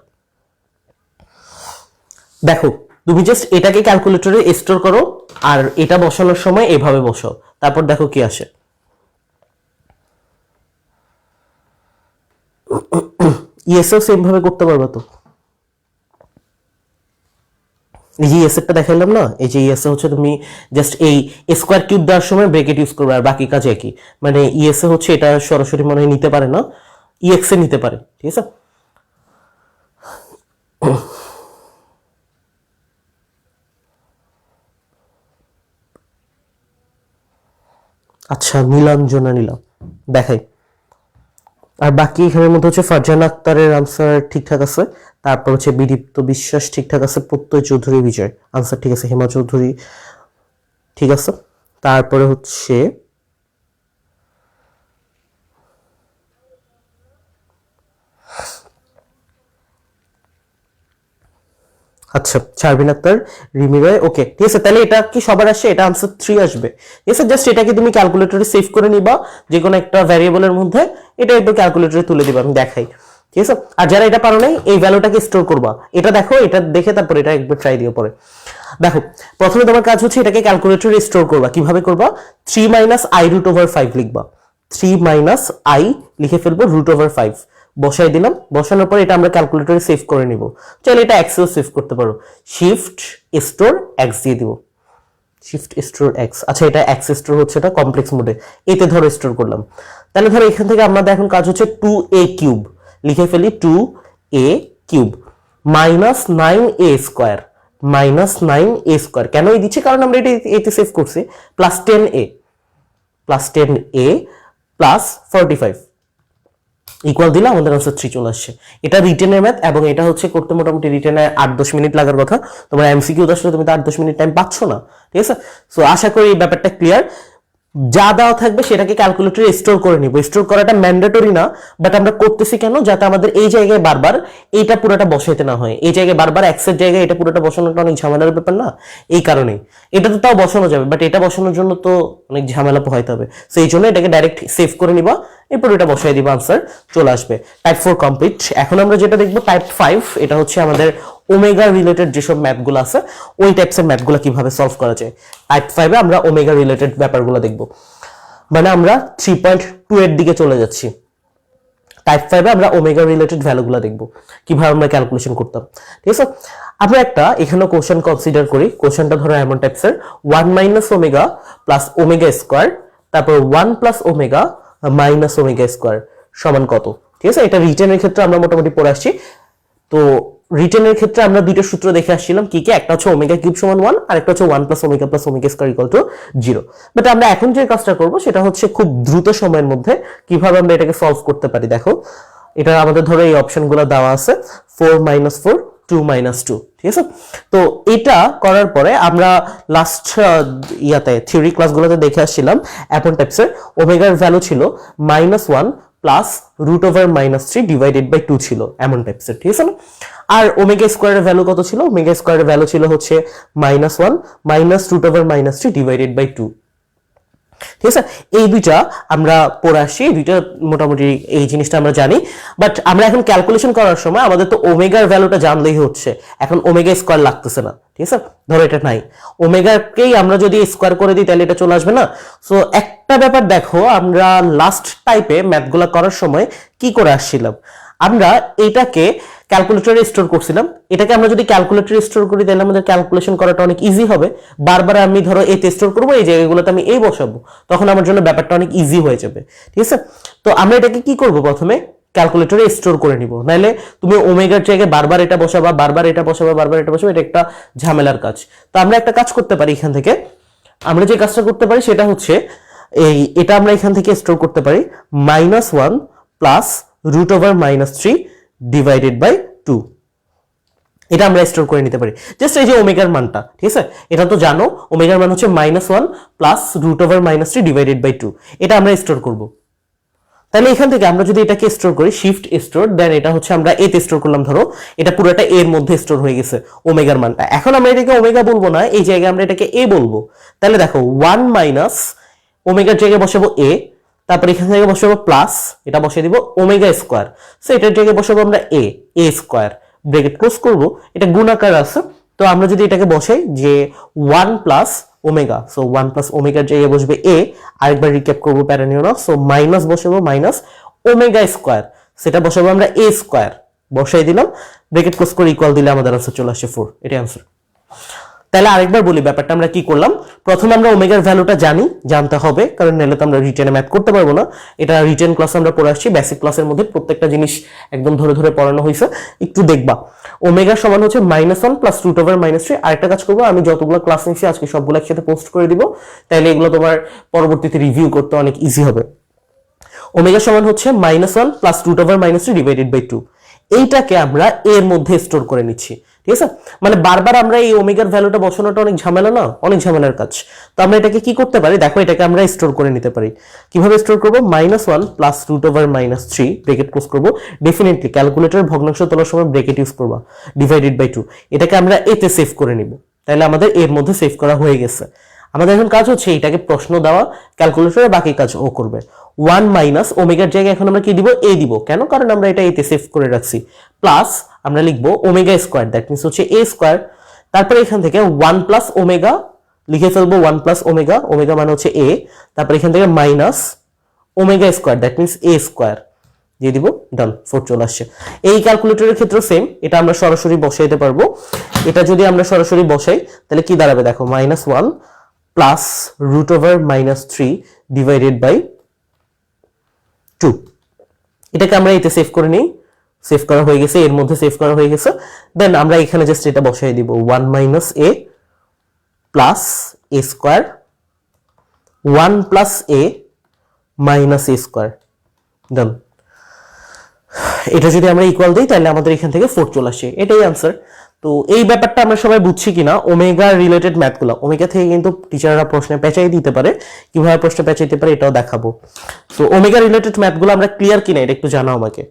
দেখো তুমি জাস্ট এটাকে ক্যালকুলেটরে স্টোর করো আর এটা বসানোর সময় এভাবে বসাও, তারপর দেখো কি আসে। ইএসও সেম ভাবে করতে পারবে তো। এই যে ইএসএফটা দেখাইলাম না, এই যে ইএসএ হচ্ছে তুমি জাস্ট এই স্কোয়ার কিউব দেওয়ার সময় ব্রেকেট ইউজ করবে আর বাকি কাজ একই। মানে ইএসএ হচ্ছে এটা সরাসরি মনে হয় নিতে পারে না, ইএক্সএ নিতে পারে, ঠিক আছে। আচ্ছা নীলাঞ্জনা নিলাম, দেখাই। আর বাকি এখানের মধ্যে হচ্ছে ফারজানা আক্তারের আনসার ঠিকঠাক আছে, তারপর হচ্ছে বিদীপ্ত বিশ্বাস ঠিকঠাক আছে, প্রত্যয় চৌধুরী বিজয় আনসার ঠিক আছে, হেমা চৌধুরী ঠিক আছে, তারপরে হচ্ছে আচ্ছা শারবিন আক্তার, রিমি রয়, ওকে ঠিক আছে। তাহলে এটা কি সবার আসে? এটা আনসার 3 আসবে, ঠিক আছে। জাস্ট এটাকে তুমি ক্যালকুলেটরে সেভ করে নিবা যে কোনো একটা ভ্যারিয়েবলের মধ্যে, এটা একটু ক্যালকুলেটরে তুলে দিবা, আমি দেখাই, ঠিক আছে। আর যারা এটা পারো নাই এই ভ্যালুটাকে স্টোর করবা, এটা দেখো, এটা দেখে তারপর এটা একবার ট্রাই দিও পরে। দেখো প্রথমে তোমার কাজ হচ্ছে এটাকে ক্যালকুলেটরে স্টোর করবা। কিভাবে করবা? 3 মাইনাস আই রুট ওভার 5 লিখবা, 3 মাইনাস আই লিখে ফেলবো, রুট ওভার 5 বসাই দিলাম। বসানোর পর এটা আমরা ক্যালকুলেটরে সেভ করে নিব। চলো এটা এক্সেও সেভ করতে পারো, শিফট স্টোর এক্স দিয়ে দিব, শিফট স্টোর এক্স। আচ্ছা এটা এক্স স্টোর হচ্ছে, এটা কমপ্লেক্স মোডে, এতে ধরো স্টোর করলাম। তাহলে ধরো এখান থেকে আমাদের এখন কাজ হচ্ছে 2a কিউব লিখে ফেলি, 2a cube minus 9a square, minus 9a square কেন এই দিচ্ছে? কারণ আমরা এটা এতে সেভ করছি, plus 10a, plus 10a plus 45 equal দিলে আমাদের আনসার 3 চলে আসছে। এটা রিটেনের ম্যাথ এবং এটা হচ্ছে করতে মোটামুটি রিটেনে 8-10 মিনিট লাগার কথা। তোমার এমসিকিউ আসলে তুমি তো 8-10 মিনিট টাইম পাচ্ছ না, ঠিক আছে। সো আশা করি এই ব্যাপারটা ক্লিয়ার। যা দেওয়া থাকবে সেটাকে ক্যালকুলেটরে স্টোর করে নিব। স্টোর করাটা ম্যান্ডেটরি না, বাট আমরা করতেছি কেন? যাতে আমাদের এই জায়গায় বারবার এইটা পুরোটা বসাইতে না হয়। এই জায়গায় বারবার এক্সের জায়গায় এটা পুরোটা বসানোটা অনেক ঝামেলার ব্যাপার না, এই কারণেই। এটা তো তাও বসানো যাবে, বাট এটা বসানোর জন্য তো অনেক ঝামেলা পোহাইতে হবে। সো এই জন্য এটাকে ডাইরেক্ট সেভ করে নিবা, এরপর এটা বসাই দিবা, আনসার চলে আসবে। Type 4 complete. এখন আমরা যেটা দেখবো টাইপ 5, এটা হচ্ছে আমাদের ওমেগা রিলেটেড যেসব ম্যাথগুলো আছে ওই টাইপসের ম্যাথগুলো কিভাবে সলভ করা যায়। টাইপ 5 এ আমরা ওমেগা রিলেটেড ব্যাপারগুলো দেখবো, মানে আমরা 3.2 এর দিকে চলে যাচ্ছি। টাইপ 5 এ আমরা ওমেগা রিলেটেড ভ্যালুগুলো দেখবো, কিভাবে আমরা ক্যালকুলেশন করতাম, ঠিক আছে। আমরা একটা এখানে কোশ্চেন কনসিডার করি। কোশ্চেনটা ধরো এমন টাইপসের, 1 minus omega plus omega square, তারপর 1 plus omega minus omega square সমান কত, ঠিক আছে। এটা রিটেনের ক্ষেত্রে আমরা মোটামুটি পড়ে আসছি। তো রিটেনের ক্ষেত্রে আমরা দুইটা সূত্র দেখে আসছিলাম, কি কি? একটা হচ্ছে ওমেগা কিউব সমান 1, আর একটা হচ্ছে 1 plus omega square equal to 0। But আমরা এখন যে কাজটা করব সেটা হচ্ছে খুব দ্রুত সময়ের মধ্যে কিভাবে আমরা এটাকে সলভ করতে পারি। দেখো এটা আমাদের ধরো এই অপশনগুলো দেওয়া আছে, 4 মাইনাস 4, 2 মাইনাস 2, ঠিক আছে। তো এটা করার পরে আমরা লাস্ট থিওরি ক্লাসগুলোতে দেখে আসছিলাম এমন টাইপসের ওমেগার ভ্যালু ছিল -1 plus root over -3 divided by 2 ছিল, এমন টাইপসের, ঠিক আছে না। আর ওমেগা স্কোয়ারের ভ্যালু কত ছিল? ওমেগা স্কোয়ারের ভ্যালু ছিল হচ্ছে -1 minus root over -3 divided by 2, ঠিক আছে। এই দুইটা আমরা পড়ে আসছি, দুইটা মোটামুটি এই জিনিসটা আমরা জানি। বাট আমরা এখন ক্যালকুলেশন করার সময় আমাদের তো ওমেগার ভ্যালুটা জানলেই হচ্ছে, এখন ওমেগা স্কোয়ার লাগতেছে না, ঠিক আছে। ধরো এটা নাই, ওমেগাকেই আমরা যদি স্কোয়ার করে দিই তাহলে এটা চলে আসবে না। সো একটা ব্যাপার দেখো, আমরা লাস্ট টাইপে ম্যাথগুলো করার সময় কি করে আসছিলাম, আমরা এটাকে ক্যালকুলেটরে স্টোর করছিলাম। এটাকে আমরা যদি ক্যালকুলেটরে স্টোর করি তাহলে আমাদের ক্যালকুলেশন করাটা অনেক ইজি হবে। বারবার আমি ধরো এতে স্টোর করবো, এই জায়গাগুলোতে আমি এই বসাবো, তখন আমার জন্য ব্যাপারটা অনেক ইজি হয়ে যাবে, ঠিক আছে। তো আমরা এটাকে কি করব, প্রথমে ক্যালকুলেটরে স্টোর করে নিব, নাহলে তুমি ওমেগার জায়গায় বারবার এটা বসাবা, বারবার এটা বসাবা, বারবার এটা বসাবা, এটা একটা ঝামেলার কাজ। তো আমরা একটা কাজ করতে পারি, এখান থেকে আমরা যে কাজটা করতে পারি সেটা হচ্ছে এটা আমরা এখান থেকে স্টোর করতে পারি -1 plus root over -3 divided by 2, এটা আমরা স্টোর করে নিতে পারি। জাস্ট এই যে ওমেগার মানটা, ঠিক আছে, এটা তো জানো ওমেগার মান হচ্ছে -1 plus root over -3 divided by 2, এটা আমরা স্টোর করব। তাহলে এখান থেকে আমরা যদি এটাকে স্টোর করি, শিফট স্টোর, দেন এটা হচ্ছে আমরা এতে স্টোর করলাম, ধরো এটা পুরোটা এর মধ্যে স্টোর হয়ে গেছে ওমেগার মানটা। এখন আমরা এটাকে ওমেগা বলবো না, এই জায়গায় আমরা এটাকে এ বলবো। তাহলে দেখো 1 মাইনাস ওমেগার জায়গায় বসাবো এ, তারপর এখান থেকে বসাবো প্লাস, এটা বসিয়ে দিব ওমেগা স্কোয়ার। সো এটার জায়গায় বসাবো আমরা এ স্কোয়ার, ব্রেকেট ক্লোজ করবো, এটা গুণাকার আছে। তো আমরা যদি এটাকে বসাই যে 1 প্লাস ওমেগা, সো 1 প্লাস ওমেগার জায়গায় বসবে এ, আরেকবার রিক্যাপ করবো প্যারা নিও না। সো মাইনাস বসাবো মাইনাস ওমেগা স্কোয়ার, সেটা বসাবো আমরা এ স্কোয়ার, বসাই দিলাম, ব্রেকেট ক্লোজ করে ইকুয়াল দিলে আমাদের আনসার চলে আসে 4, এটাই আনসার। তাহলে আরেকবার বলি ব্যাপারটা আমরা কি করলাম। প্রথমে আমরা ওমেগার ভ্যালুটা জানতে হবে, কারণ নাহলে তো আমরা রিটেনে ম্যাথ করতে পারবো না। এটা রিটেন ক্লাসে আমরা পড়ে আসছি, বেসিক ক্লাসের মধ্যে প্রত্যেকটা জিনিস একদম ধরে ধরে পড়ানো হয়েছে, একটু দেখবা। ওমেগা সমান হচ্ছে -1 প্লাস √3। আরেকটা কাজ করবো, আমি যতগুলো ক্লাস নিচ্ছি আজকে সবগুলো একসাথে পোস্ট করে দিব, তাহলে এগুলো তোমার পরবর্তীতে রিভিউ করতে অনেক ইজি হবে। ওমেগা সমান হচ্ছে -1 প্লাস √3 ডিভাইডেড বাই 2। এইটাকে আমরা এর মধ্যে স্টোর করে নিচ্ছি, ঠিক আছে। মানে বারবার আমরা এই ওমেগার ভ্যালুটা বসানোটা অনেক ঝামেলা না, অনেক ঝামেলার কাজ। তো আমরা এটাকে কি করতে পারি, দেখো এটাকে আমরা স্টোর করে নিতে পারি। কিভাবে স্টোর করবো, -1 প্লাস √3 ব্রেকেট ক্লোজ করবো। ডেফিনেটলি ক্যালকুলেটর ভগ্নাংশ তোলার সময় ব্রেকেট ইউজ করবা, ডিভাইডেড বাই 2। এটাকে আমরা এতে সেভ করে নিব, তাহলে আমাদের এর মধ্যে সেভ করা হয়ে গেছে। আমাদের এখন কাজ হচ্ছে এটাকে প্রশ্ন দেওয়া, ক্যালকুলেটরে বাকি কাজ ও করবে। 1 মাইনাস ওমেগার জায়গায় এখন আমরা কি দিব, এ দিব, কেন, কারণ আমরা এটা এতে সেভ করে রাখছি। প্লাস আমরা লিখবো ওমেগা স্কোয়ার, দ্যাট মিনস হচ্ছে এ স্কোয়ার। তারপরে এখান থেকে 1 প্লাস ওমেগা লিখে ফেলবো, 1 প্লাস ওমেগা, ওমেগা মানে হচ্ছে এ। তারপর এখান থেকে minus omega square, that means a square দিয়ে দিব, ডান, 4 চলে আসছে। এই ক্যালকুলেটরের ক্ষেত্রে সেম, এটা আমরা সরাসরি বসাইতে পারবো। এটা যদি আমরা সরাসরি বসাই তাহলে কি দাঁড়াবে, দেখো -1 প্লাস √3 ডিভাইডেড বাই 2। এটাকে আমরা এতে সেভ করে নিই, সেভ করা হয়ে গেছে, এর মধ্যে সেভ করা হয়ে গেছে। দেন আমরা এখানে জাস্ট এটা বসাই দিব, 1 মাইনাস এ প্লাস এ স্কোয়ার, 1 প্লাস এ মাইনাস এ স্কোয়ার, ডান। এটা যদি আমরা ইকুয়াল দিই তাহলে আমাদের এখান থেকে 4 চলে আসে, এটাই আনসার। তো এই ব্যাপারটা আমরা সবাই বুঝছি কিনা, ওমেগা রিলেটেড ম্যাথগুলো, ওমেগা থেকে কিন্তু টিচাররা প্রশ্নে পেঁচাই দিতে পারে, কিভাবে প্রশ্ন পেঁচাইতে পারে এটাও দেখাবো। তো ওমেগা রিলেটেড ম্যাথগুলো আমরা ক্লিয়ার কিনা এটা একটু জানাও আমাকে।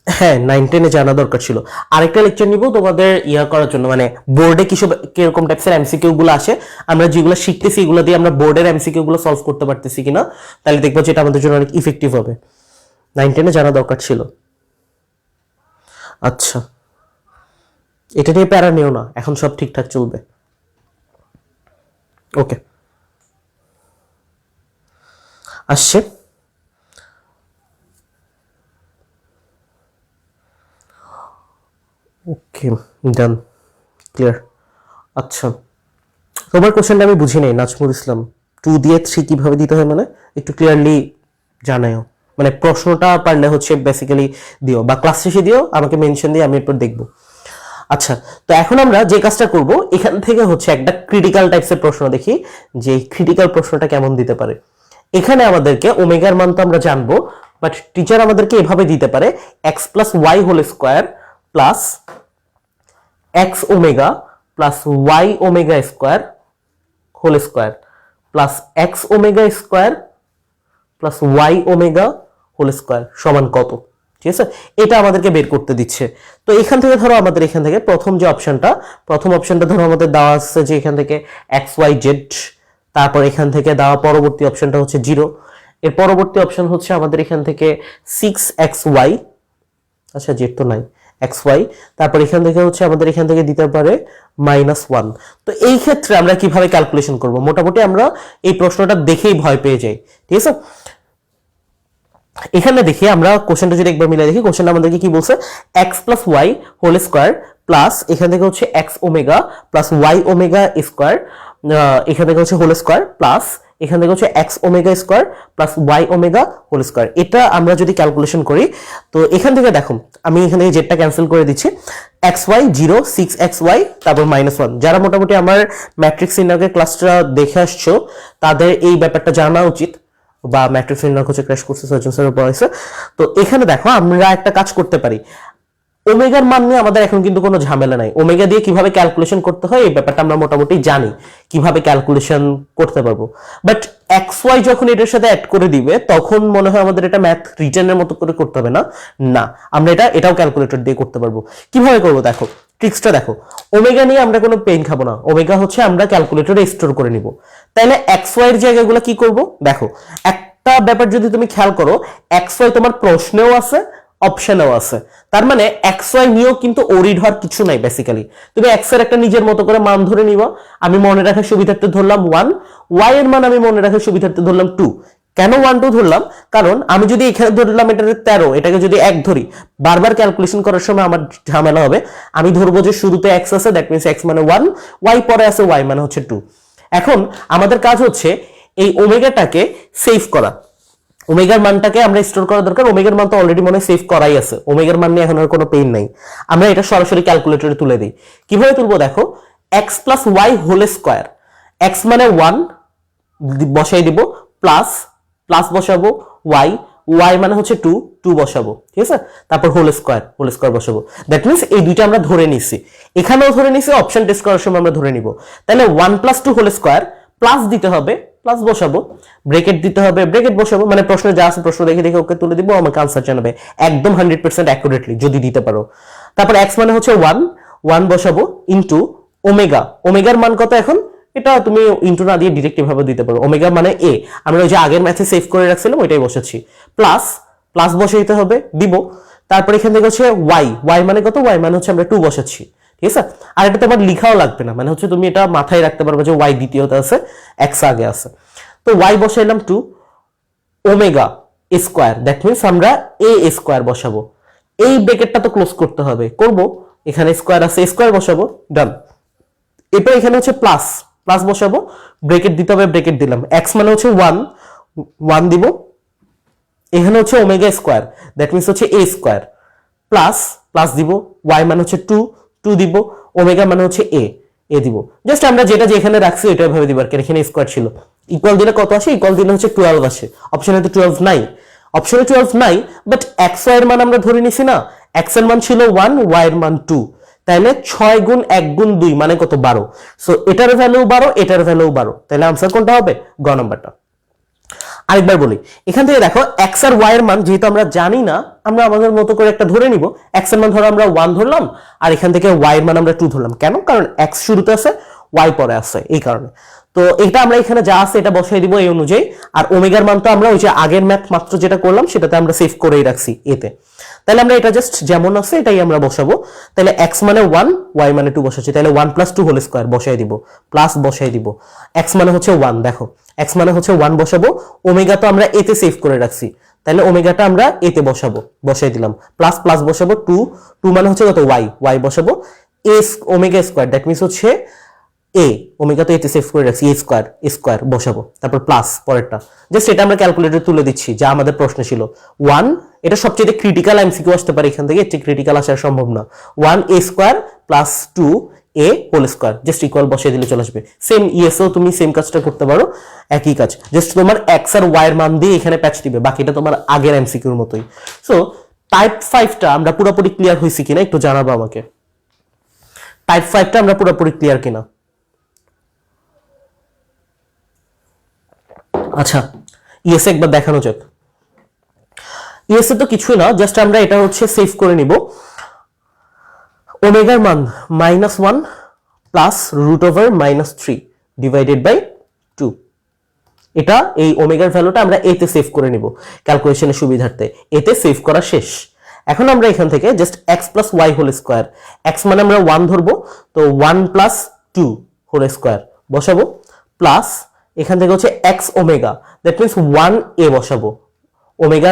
হ্যাঁ, 9-10-এ জানা দরকার ছিল। আরেকটা লেকচার নিব তোমাদের করার জন্য, মানে বোর্ডে কিরকম টাইপসের এমসিকিউ গুলো আসে, আমরা যেগুলো শিখতেছি এগুলো দিয়ে আমরা বোর্ডের এমসিকিউ গুলো সলভ করতে পারতেছি কিনা, তাহলে দেখবো যে এটা আমাদের জন্য অনেক ইফেক্টিভ হবে। 9-10-এ জানা দরকার ছিল। আচ্ছা, এটা নিয়ে প্যারা নিও না, এখন সব ঠিকঠাক চলবে। ওকে, আসছে। ওকে, ডান, ক্লিয়ার। আচ্ছা, তোমার কোশ্চেনটা আমি বুঝি নাই, নাজমুল ইসলাম। 2 দিয়ে 3 কিভাবে দিতে হয় মানে একটু ক্লিয়ারলি জানাও, মানে প্রশ্নটা পারলে হচ্ছে বেসিক্যালি দিও, বা ক্লাস শেষে দিও, আমাকে মেনশন দিয়ে আমি এরপর দেখবো। আচ্ছা, তো এখন আমরা যে কাজটা করব, এখান থেকে হচ্ছে একটা ক্রিটিক্যাল টাইপসের প্রশ্ন দেখি, যে ক্রিটিক্যাল প্রশ্নটা কেমন দিতে পারে। এখানে আমাদেরকে ওমেগার মান তো আমরা জানবো, বাট টিচার আমাদেরকে এভাবে দিতে পারে, x plus Y whole square plus X omega plus Y omega square whole square plus X omega square plus Y omega whole square সমান কত, ঠিক আছে। এটা আমাদেরকে বের করতে দিচ্ছে। তো এখান থেকে ধরো আমাদের এখান থেকে প্রথম অপশনটা ধরো আমাদের দেওয়া আছে যে এখান থেকে XYZ, তারপর এখান থেকে দেওয়া পরবর্তী অপশনটা হচ্ছে 0, এর পরবর্তী অপশন হচ্ছে আমাদের এখান থেকে 6XY, আচ্ছা জেড তো নাই, XY, তারপর এখান থেকে হচ্ছে আমাদের এখান থেকে দিতে পারে -1। তো এই ক্ষেত্রে আমরা কিভাবে ক্যালকুলেশন করব, মোটামুটি আমরা এই প্রশ্নটা দেখেই ভয় পেয়ে যাই, ঠিক আছে। এখানে দেখি আমরা কোশ্চেনটা যদি একবার মিলাই দেখি, কোশ্চেনটা আমাদেরকে কি বলছে, x plus Y whole square plus এখান থেকে হচ্ছে X omega plus Y omega square, এখান থেকে হচ্ছে হোল স্কোয়ার প্লাস এখান থেকে হচ্ছে X omega square plus Y omega whole square. এটা আমরা যদি ক্যালকুলেশন করি, তো এখান থেকে দেখো আমি এখান থেকে জেডটা ক্যান্সেল করে দিচ্ছি, XY 0, 6XY, তারপর -1। যারা মোটামুটি আমার ম্যাট্রিক্স নির্ণয়ের ক্লাসটা দেখে আসছো তাদের এই ব্যাপারটা জানা উচিত, বা ম্যাট্রিক্স নির্ণয় হচ্ছে ক্র্যাশ কোর্সে সার্জন স্যারের পড়াইছে। তো এখানে দেখো আমরা একটা কাজ করতে পারি, ওমেগার মান নিয়ে আমাদের এখন কিন্তু কোনো ঝামেলা নাই, ওমেগা দিয়ে কিভাবে ক্যালকুলেশন করতে হয় এই ব্যাপারটা আমরা মোটামুটি জানি, কিভাবে ক্যালকুলেশন করতে পারবো। বাট এক্স ওয়াই যখন এটার সাথে অ্যাড করে দিবে তখন মনে হয় আমাদের এটা ম্যাথ রিটার্নের মতো করে করতে হবে না, না আমরা এটাও ক্যালকুলেটর দিয়ে করতে পারবো। কিভাবে করবো দেখো, ট্রিক্সটা দেখো। ওমেগা নিয়ে আমরা কোনো পেইন খাবো না, ওমেগা হচ্ছে আমরা ক্যালকুলেটরে স্টোর করে নিব। তাহলে এক্স ওয়াই এর জায়গাগুলো কি করব দেখো, একটা ব্যাপার যদি তুমি খেয়াল করো, এক্স ওয়াই তোমার প্রশ্নেও আছে অপশনেও আছে, তার মানে এক্স ওয়াই নিয়েও কিন্তু ওরিড হওয়ার কিছু নাই। বেসিক্যালি তুমি এক্স এর একটা নিজের মতো করে মান ধরে নিবা, আমি মনে রাখার সুবিধার্থে ধরলাম 1, ওয়াই এর মান আমি মনে রাখার সুবিধার্থে ধরলাম 2। কেন 1 2 ধরলাম, কারণ আমি যদি এখানে ধরলাম এটাকে 13, এটাকে যদি 1 ধরি, বারবার ক্যালকুলেশন করার সময় আমার ঝামেলা হবে। আমি ধরবো যে শুরুতে এক্স আছে, দ্যাট মিনস এক্স মানে 1, ওয়াই পরে আছে ওয়াই মানে হচ্ছে 2। এখন আমাদের কাজ হচ্ছে এই ওমেগাটাকে সেভ করা, ওমেগার মানটাকে আমরা স্টোর করা দরকার। ওমেগার মান তো অলরেডি মনে সেভ করাই আছে, ওমেগার মান নিয়ে এখন আর কোনো পেইন নাই। আমরা এটা সরাসরি ক্যালকুলেটরে তুলে দিই। কিভাবে তুলবো দেখো, X plus Y whole square, X মানে 1 বসাই দিব, প্লাস প্লাস বসাবো ওয়াই, ওয়াই মানে হচ্ছে 2, 2 বসাবো, ঠিক আছে, তারপর হোল স্কোয়ার বসাবো। দ্যাট মিনস এই দুইটা আমরা ধরে নিছি, এখানেও ধরে নিছি, অপশন টেস্ট করার সময় আমরা ধরে নিব। তাহলে 1 + 2 হোল স্কোয়ার, প্লাস দিতে হবে, প্লাস বসাবো, ব্রেকেট দিতে হবে, ব্রেকেট বসাবো, মানে প্রশ্ন যা আছে প্রশ্ন দেখে দেখে ওকে তুলে দিব, আমাকে আনসার জানাবে একদম 100% অ্যাকুরেটলি যদি দিতে পারো। তারপর এক্স মানে হচ্ছে 1 বসাবো ইনটু ওমেগা, ওমেগার মান কত এখন, এটা তুমি ইনটু না দিয়ে ডিরেক্ট ভাবে দিতে পারো, ওমেগা মানে এ, আমরা ওই যে আগের ম্যাথে সেভ করে রাখছিলাম ওইটাই বসাচ্ছি, প্লাস প্লাস বসাইতে হবে, দিব। তারপর এখান থেকে হচ্ছে ওয়াই মানে কত, ওয়াই মানে হচ্ছে আমরা 2 বসাচ্ছি, ঠিক আছে। আর এটা তোমার লিখাও লাগবে না, মানে হচ্ছে তুমি এটা মাথায় রাখতে পারবে যে ওয়াই দ্বিতীয়তে আছে, এক্স আগে আছে। তো ওয়াই বসাইলাম 2 ওমেগা স্কোয়ার, দ্যাট মিনস আমরা এ স্কোয়ার বসাবো। এই ব্র্যাকেটটা তো ক্লোজ করতে হবে, করব, এখানে স্কোয়ার আছে, স্কোয়ার বসাবো, ডান। এরপর এখানে হচ্ছে প্লাস প্লাস বসাবো, ব্রেকেট দিতে হবে, ব্রেকেট দিলাম, এক্স মানে হচ্ছে 1 দিব, এখানে হচ্ছে ওমেগা স্কোয়ার, দ্যাট মিনস হচ্ছে এ স্কোয়ার, প্লাস প্লাস দিব, ওয়াই মানে হচ্ছে 2 দিব, ওমেগা মানে হচ্ছে এ দিব। জাস্ট আমরা যেটা যেখানে রাখছি ওইটা ভাবে দিব, আর কি এখানে স্কোয়ার ছিল। ইকুয়াল দিলে কত আসে, ইকুয়াল দিলে হচ্ছে 12 আসে, অপশনে তো 12 নাই, অপশনে 12 নাই, বাট এক্স ওয়াই এর মান আমরা ধরে নিছি না, এক্স এর মান ছিল 1, ওয়াই এর মান 2, তাহলে 6 গুণ 1 গুণ 2 মানে কত, 12। সো এটার ভ্যালু 12, এটার ভ্যালু 12, তাহলে আনসার কোনটা হবে, গ নাম্বারটা। আরেকবার বলি, এখান থেকে দেখো এক্স আর ওয়াই এর মান যেহেতু আমরা জানি না, আমরা আমাদের মতো করে একটা ধরে নিব। এক্স এর মান ধরো আমরা 1 ধরলাম, আর এখান থেকে ওয়াই এর মান আমরা 2 ধরলাম। কেন, কারণ এক্স শুরুতে আছে, ওয়াই পরে আছে, এই কারণে। তো এটা আমরা এখানে যা আছে এটা বসাই দিব এই অনুযায়ী। আর ওমেগার মান তো আমরা ওই যে আগের ম্যাথ মাত্র যেটা করলাম সেটাতে আমরা সেভ করেই রাখছি এতে। তাহলে আমরা এটা জাস্ট যেমন আছে এটাই আমরা বসাবো। তাহলে এক্স মানে 1, ওয়াই মানে 2 বসাচ্ছি, তাহলে 1 + 2 হোল স্কোয়ার বসাই দিব, প্লাস বসাই দিব, এক্স মানে হচ্ছে 1, দেখো এক্স মানে হচ্ছে 1 বসাবো, ওমেগা তো আমরা এতে সেভ করে রাখছি, তাহলে ওমেগাটা আমরা এতে বসাবো, বসাই দিলাম, প্লাস প্লাস বসাবো, 2 মানে হচ্ছে কত, ওয়াই বসাবো, এ ওমেগা স্কোয়ার, দ্যাট মিনস হচ্ছে এ, ওমেগা তো এতে সেভ করে রাখছি, স্কোয়ার বসাবো, তারপর প্লাস পরেরটা। জাস্ট এটা আমরা ক্যালকুলেটরে তুলে দিচ্ছি যা আমাদের প্রশ্ন ছিল। 1, এটা সবচেয়ে ক্রিটিক্যাল এমসিকিউ আসতে পারে এখান থেকে, এর চেয়ে ক্রিটিক্যাল আসা সম্ভব না। 1 a square plus 2 a whole square, just equal বসিয়ে দিলে চলে আসবে। সেম ইএসও তুমি সেম কাজটা করতে পারো, একই কাজ, জাস্ট তোমার এক্স আর ওয়াই এর মান দিয়ে এখানে প্যাচ দিবে, বাকিটা তোমার আগের এমসিকিউর মতোই। সো টাইপ 5টা আমরা পুরোপুরি ক্লিয়ার হয়েছি কিনা একটু জানাবো আমাকে, টাইপ 5টা আমরা পুরোপুরি ক্লিয়ার কিনা। আচ্ছা, ইএসএ একবার দেখানো যাক। ইএসএ তো কিছুই না, জাস্ট আমরা এটা হচ্ছে সেভ করে নিব। ওমেগার মান -1 প্লাস √/-3 ডিভাইডেড বাই 2। এটা এই ওমেগার ভ্যালুটা আমরা এতে সেভ করে নিব ক্যালকুলেশনের সুবিধার্থে, এতে সেভ করা শেষ। এখন আমরা এখান থেকে just X plus Y whole square, X মানে আমরা 1 ধরবো, তো 1 + 2 হোল স্কোয়ার বসাবো, প্লাস এখান থেকে হচ্ছে X omega, that means 1a বসাবো, ওমেগা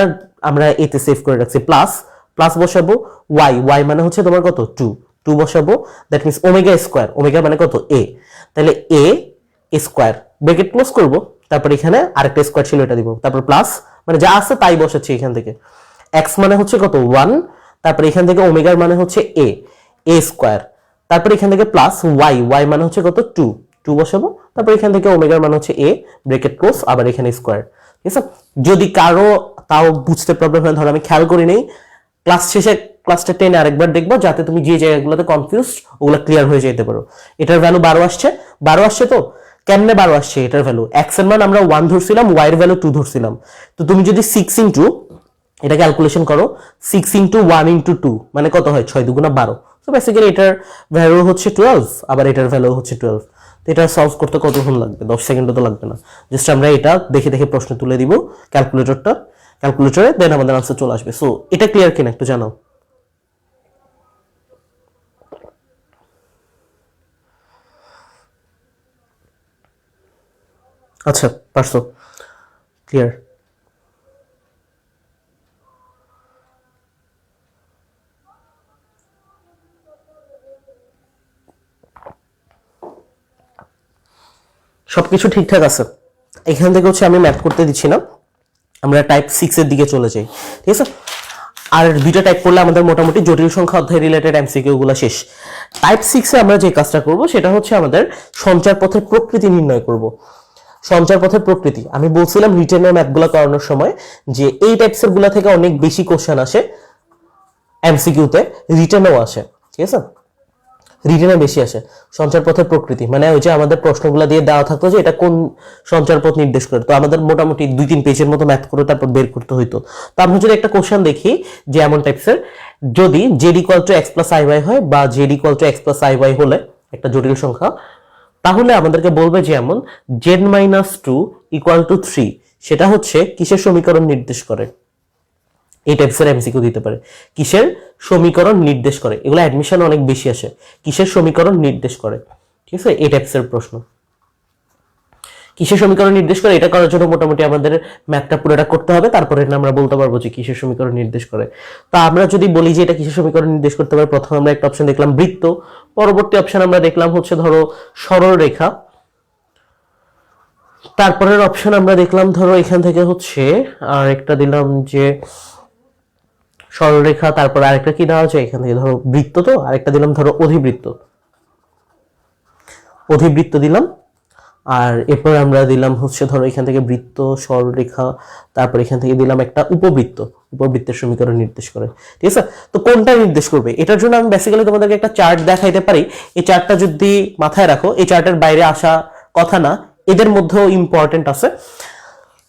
আমরা এতে সেভ করে রাখছি, প্লাস প্লাস বসাবো, ওয়াই মানে হচ্ছে তোমার কত, 2 বসাবো, that means omega square, omega মানে কত, এ, তাহলে এ স্কোয়ার, ব্র্যাকেট ক্লোজ করব, তারপর এখানে আরেকটা স্কোয়ার ছিল এটা দিব, তারপর প্লাস, মানে যা আছে তাই বসাচ্ছি এখান থেকে। এক্স মানে হচ্ছে কত, 1, তারপর এখান থেকে ওমেগার মানে হচ্ছে এ স্কোয়ার, তারপর এখান থেকে প্লাস ওয়াই মানে হচ্ছে কত, 2 বসাবো, তারপর এখান থেকে ওমেগার মান হচ্ছে এ, ব্র্যাকেট ক্লোজ, আবার এখানে স্কোয়ার, ঠিক আছে। যদি কারো তাও বুঝতে প্রবলেম হয়, ধরো আমি খেয়াল করি নেই, ক্লাস শেষে ক্লাসটা টেনে আরেকবার দেখবো, যাতে তুমি যে জায়গাগুলোতে কনফিউজ ওগুলো ক্লিয়ার হয়ে যেতে পারো। এটার ভ্যালু 12 আসছে, 12 আসছে তো কেমনে 12 আসছে? এটার ভ্যালু x এর মান আমরা 1 ধরছিলাম, y এর ভ্যালু 2 ধরছিলাম। তো তুমি যদি 6 ইনটু এটা ক্যালকুলেশন করো, 6 ইনটু 1 ইনটু 2 মানে কত হয়? 6 দুগুণা 12। তো বেসিক্যালি এটার ভ্যালু হচ্ছে 12, আবার এটার ভ্যালু হচ্ছে 12। তো এটা সলভ করতে কতক্ষণ লাগবে? 10 সেকেন্ডও তো লাগবে না। জাস্ট আমরা এটা দেখে দেখে প্রশ্ন তুলে দিব ক্যালকুলেটরে, দেন আমাদের আনসার চলে আসবে। সো এটা ক্লিয়ার কিনা একটু জানাও। আচ্ছা, পারছো, ক্লিয়ার। সবকিছু ঠিকঠাক আছে। এখান থেকে হচ্ছে আমি ম্যাথ করতে দিচ্ছি না, আমরা টাইপ 6 এর দিকে চলে যাই, ঠিক আছে? আর দুইটা টাইপ করলে আমাদের মোটামুটি জটিল সংখ্যা অধ্যায় রিলেটেড এমসিকিউ গুলো শেষ। টাইপ 6 এ আমরা যে কাজটা করব সেটা হচ্ছে আমাদের সঞ্চার পথের প্রকৃতি নির্ণয় করব। সঞ্চার পথের প্রকৃতি আমি বলছিলাম রিটেনের ম্যাথগুলো করানোর সময় যে এই টাইপসের গুলা থেকে অনেক বেশি কোশ্চেন আসে এমসিকিউতে, রিটেনেও আসে, ঠিক আছে? রিটেনে বেশি আসে সঞ্চার পথের প্রকৃতি, মানে ওই যে আমাদের প্রশ্নগুলো দিয়ে দেওয়া থাকতো যে এটা কোন সঞ্চার পথ নির্দেশ করে, তো আমাদের মোটামুটি 2-3 পেজের মতো ম্যাথ করে তারপর বের করতে হইতো। তো আমরা যদি একটা কোশ্চেন দেখি যে এমন টাইপসের, যদি Z equal to X plus I Y হয় বা Z equal to X plus I Y হলে একটা জটিল সংখ্যা, তাহলে আমাদেরকে বলবে যে এমন জেড মাইনাস 2 ইকুয়াল টু 3 সেটা হচ্ছে কিসের সমীকরণ নির্দেশ করে? এই টাইপসের এমসিকিউ দিতে পারে। কিসের সমীকরণ নির্দেশ করে? এগুলো অ্যাডমিশন অনেক বেশি আসে। কিসের সমীকরণ নির্দেশ করে, ঠিক আছে? এই টাইপসের প্রশ্ন কিসের সমীকরণ নির্দেশ করে, এটা করার জন্য মোটামুটি আমাদের ম্যাথটা পুরোটা করতে হবে, তারপরে আমরা বলতে পারবো যে কিসের সমীকরণ নির্দেশ করে। তা আমরা যদি বলি যে এটা কিসের সমীকরণ নির্দেশ করতে পারে, প্রথমে আমরা একটা অপশন দেখলাম বৃত্ত, পরবর্তী অপশন আমরা দেখলাম হচ্ছে ধরো সরল রেখা, তারপরের অপশন আমরা দেখলাম ধরো এখান থেকে হচ্ছে আর একটা দিলাম যে সরলরেখা, তারপর আরেকটা কি দেওয়া হচ্ছে এখান থেকে ধরো বৃত্ত, তো আরেকটা দিলাম ধরো অধিবৃত্ত দিলাম। আর এরপর আমরা দিলাম হচ্ছে ধরো এখান থেকে বৃত্ত, সরলরেখা, তারপর এখান থেকে দিলাম একটা উপবৃত্তের সমীকরণ নির্দেশ করে, ঠিক আছে? তো কোনটা নির্দেশ করবে এটার জন্য আমি বেসিক্যালি তোমাদেরকে একটা চার্ট দেখাইতে পারি। এই চার্টটা যদি মাথায় রাখো, এই চার্টের বাইরে আসা কথা না, এদের মধ্যেও ইম্পর্টেন্ট আছে।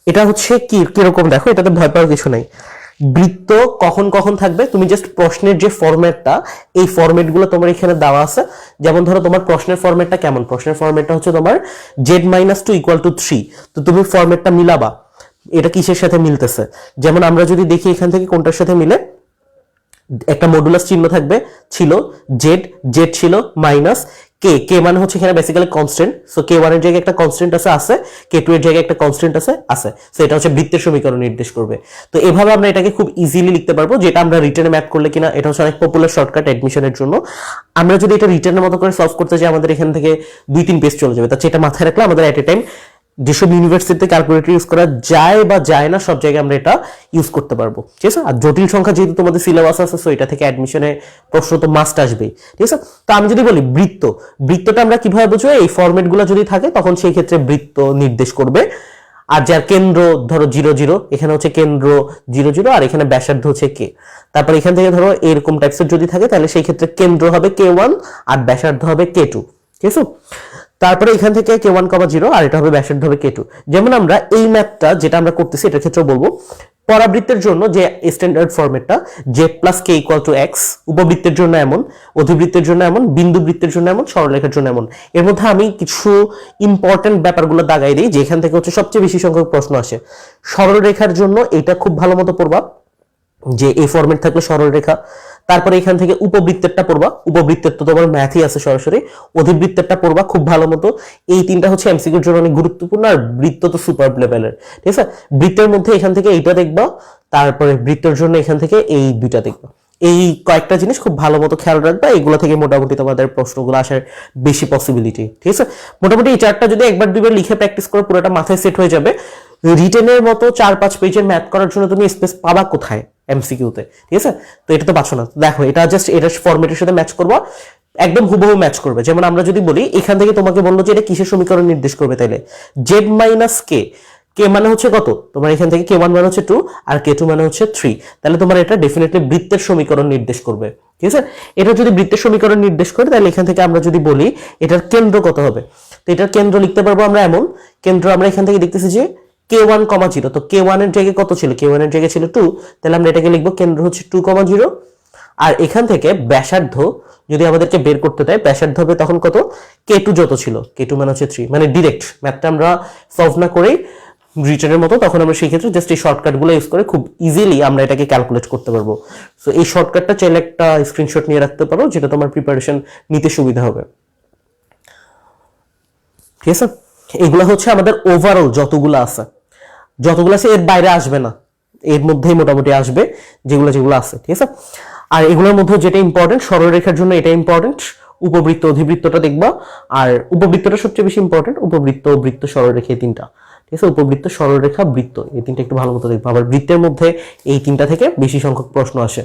এটা হচ্ছে কিরকম দেখো, এটাতে ভয় পাওয়ার কিছু নাই। বৃত্ত কখন কখন থাকবে, তুমি জাস্ট প্রশ্নের যে ফরম্যাটটা, এই ফরম্যাটগুলো তোমার এখানে দেওয়া আছে। যেমন ধরো তোমার প্রশ্নের ফরম্যাটটা কেমন, প্রশ্নের ফরম্যাটটা হচ্ছে তোমার জেড মাইনাস 2 ইকুয়াল টু 3, তো তুমি ফরম্যাটটা মিলাবা এটা কিসের সাথে মিলতেছে। যেমন আমরা যদি দেখি এখান থেকে কোনটার সাথে মিলে, একটা মডুলাস চিহ্ন থাকবে, ছিল জেড, জেড ছিল মাইনাস কে, কে মানে হচ্ছে এখানে বেসিক্যালি কনস্ট্যান্ট, সো কে ওয়ান এর জায়গায় একটা কনস্ট্যান্ট আছে, কে টু এর জায়গায় একটা কনস্ট্যান্ট আছে, সো এটা হচ্ছে বৃত্তের সমীকরণ নির্দেশ করবে। তো এভাবে আমরা এটাকে খুব ইজিলি লিখতে পারবো, যেটা আমরা রিটেনে ম্যাথ করলে কিনা এটা হচ্ছে অনেক পপুলার শর্টকাট অ্যাডমিশনের জন্য। আমরা যদি এটা রিটেনের মতো করে সলভ করতে যাই আমাদের এখান থেকে 2-3 পেজ চলে যাবে, তার সেটা মাথায় রাখলে আমাদের এট এ টাইম যেসব ইউনিভার্সিটিতে ক্যালকুলেটর ইউজ করা যায় বা যায় না, সব জায়গায় আমরা এটা ইউজ করতে পারবো, ঠিক আছে? আর জটিল সংখ্যা যেহেতু তোমাদের সিলেবাস আছে, সো এটা থেকে অ্যাডমিশনে প্রশ্ন তো মাস্ট আসবেই, ঠিক আছে? তো আমি যদি বলি বৃত্তটা আমরা কিভাবে বুঝবো, এই ফরম্যাটগুলো যদি থাকে তখন সেই ক্ষেত্রে বৃত্ত নির্দেশ করবে। আর যার কেন্দ্র ধরো 0 0, এখানে হচ্ছে কেন্দ্র 0 0 আর এখানে ব্যাসার্ধ হচ্ছে কে, তারপর এখান থেকে ধরো এরকম টাইপসের যদি থাকে তাহলে সেই ক্ষেত্রে কেন্দ্র হবে K1 আর ব্যাসার্ধ হবে K2, ঠিক আছে? তারপরে এখান থেকে K1, 0 আর এটা হবে ব্যাসার্ধ হবে K2। যেমন আমরা এই ম্যাথটা যেটা আমরা করতেছি এটার ক্ষেত্রে বলবো পরাবৃত্তের জন্য যে স্ট্যান্ডার্ড ফরম্যাটটা j + k = x, উপবৃত্তের জন্য এমন, অধিবৃত্তের জন্য এমন, বিন্দু বৃত্তের জন্য এমন, সরলরেখার জন্য এমন। এর মধ্যে আমি কিছু ইম্পর্টেন্ট ব্যাপারগুলো দাগাই দিই যেখান থেকে হচ্ছে সবচেয়ে বেশি সংখ্যক প্রশ্ন আসে। সরলরেখার জন্য এটা খুব ভালো মতো পড়বা যে এই ফরম্যাট থাকলে সরলরেখা। তারপরে এখান থেকে উপবৃত্তেরটা পড়বা, উপবৃত্তের তো তোমার ম্যাথই আছে সরাসরি। অধিবৃত্তেরটা পড়বা খুব ভালো মতো। এই তিনটা হচ্ছে এমসিকিউর জন্য অনেক গুরুত্বপূর্ণ, আর বৃত্ত তো সুপার লেভেলের, ঠিক আছে? বৃত্তের মধ্যে এখান থেকে এইটা দেখবা, তারপরে বৃত্তের জন্য এখান থেকে এই দুইটা দেখবা। এই কয়েকটা জিনিস খুব ভালো মতো খেয়াল রাখবা, এগুলো থেকে মোটামুটি তোমাদের প্রশ্নগুলো আসার বেশি পসিবিলিটি, ঠিক আছে? মোটামুটি এই চারটা যদি একবার দুইবার লিখে প্র্যাকটিস করো পুরোটা মাথায় সেট হয়ে যাবে। রিটেনের মতো 4-5 পেজের ম্যাথ করার জন্য তুমি স্পেস পাবা কোথায় এমসিকিউতে, ঠিক আছে? তো এটা তো পাচ্ছ না, দেখো এটা জাস্ট এটা ফরম্যাটের সাথে ম্যাচ করবা, একদম হুবহু ম্যাচ করবে। যেমন আমরা যদি বলি এখান থেকে তোমাকে বললো যে এটা কিসের সমীকরণ নির্দেশ করবে, তাইলে জেড মাইনাস কে, কে মানে হচ্ছে কত, তোমার এখান থেকে k1 মানে হচ্ছে 2 আর k2 মানে হচ্ছে 3, তাহলে তোমার এটা ডেফিনেটলি বৃত্তের সমীকরণ নির্দেশ করবে। ঠিক আছে, এটা যদি বৃত্তের সমীকরণ নির্দেশ করে তাহলে এখান থেকে আমরা যদি বলি এটার কেন্দ্র কত হবে, তো এটার কেন্দ্র লিখতে পারবো আমরা এমন, কেন্দ্র আমরা এখান থেকে দেখতেছি যে k1, 0, তো k1 এর জায়গায় কত ছিল, k1 এর জায়গায় ছিল 2, তাহলে আমরা এটাকে লিখবো কেন্দ্র হচ্ছে 2, 0। আর এখান থেকে ব্যাসার্ধ যদি আমাদেরকে বের করতে দেয়, ব্যাসার্ধ হবে তখন কত, k2 যত ছিল, k2 মানে হচ্ছে 3, মানে ডিরেক্ট ম্যাথটা আমরা সলভ না করেই রিটার্নের মতো, তখন আমরা সেই ক্ষেত্রে জাস্ট এই শর্টকাটগুলো ইউজ করে খুব ইজিলি আমরা এটাকে ক্যালকুলেট করতে পারবো। সো এই শর্টকাটটা চাইলে একটা স্ক্রিনশট নিয়ে রাখতে পারো, যেটা তোমার প্রিপারেশন নিতে সুবিধা হবে। ঠিক আছে, এগুলো হচ্ছে আমাদের ওভারঅল যতগুলো আছে এর বাইরে আসবে না, এর মধ্যেই মোটামুটি আসবে যেগুলো আছে। ঠিক আছে, আর এগুলোর মধ্যে যেটা ইম্পর্টেন্ট, সরলরেখার জন্য এটা ইম্পর্টেন্ট, উপবৃত্ত অধিবৃত্তটা দেখবা, আর উপবৃত্তটা সবচেয়ে বেশি ইম্পর্টেন্ট, উপবৃত্ত বৃত্ত সরলরেখা এই তিনটা। ঠিক আছে, উপবৃত্ত সরলরেখা বৃত্ত এই তিনটা একটু ভালো মতো দেখবা। আবার বৃত্তের মধ্যে এই তিনটা থেকে বেশি সংখ্যক প্রশ্ন আসে,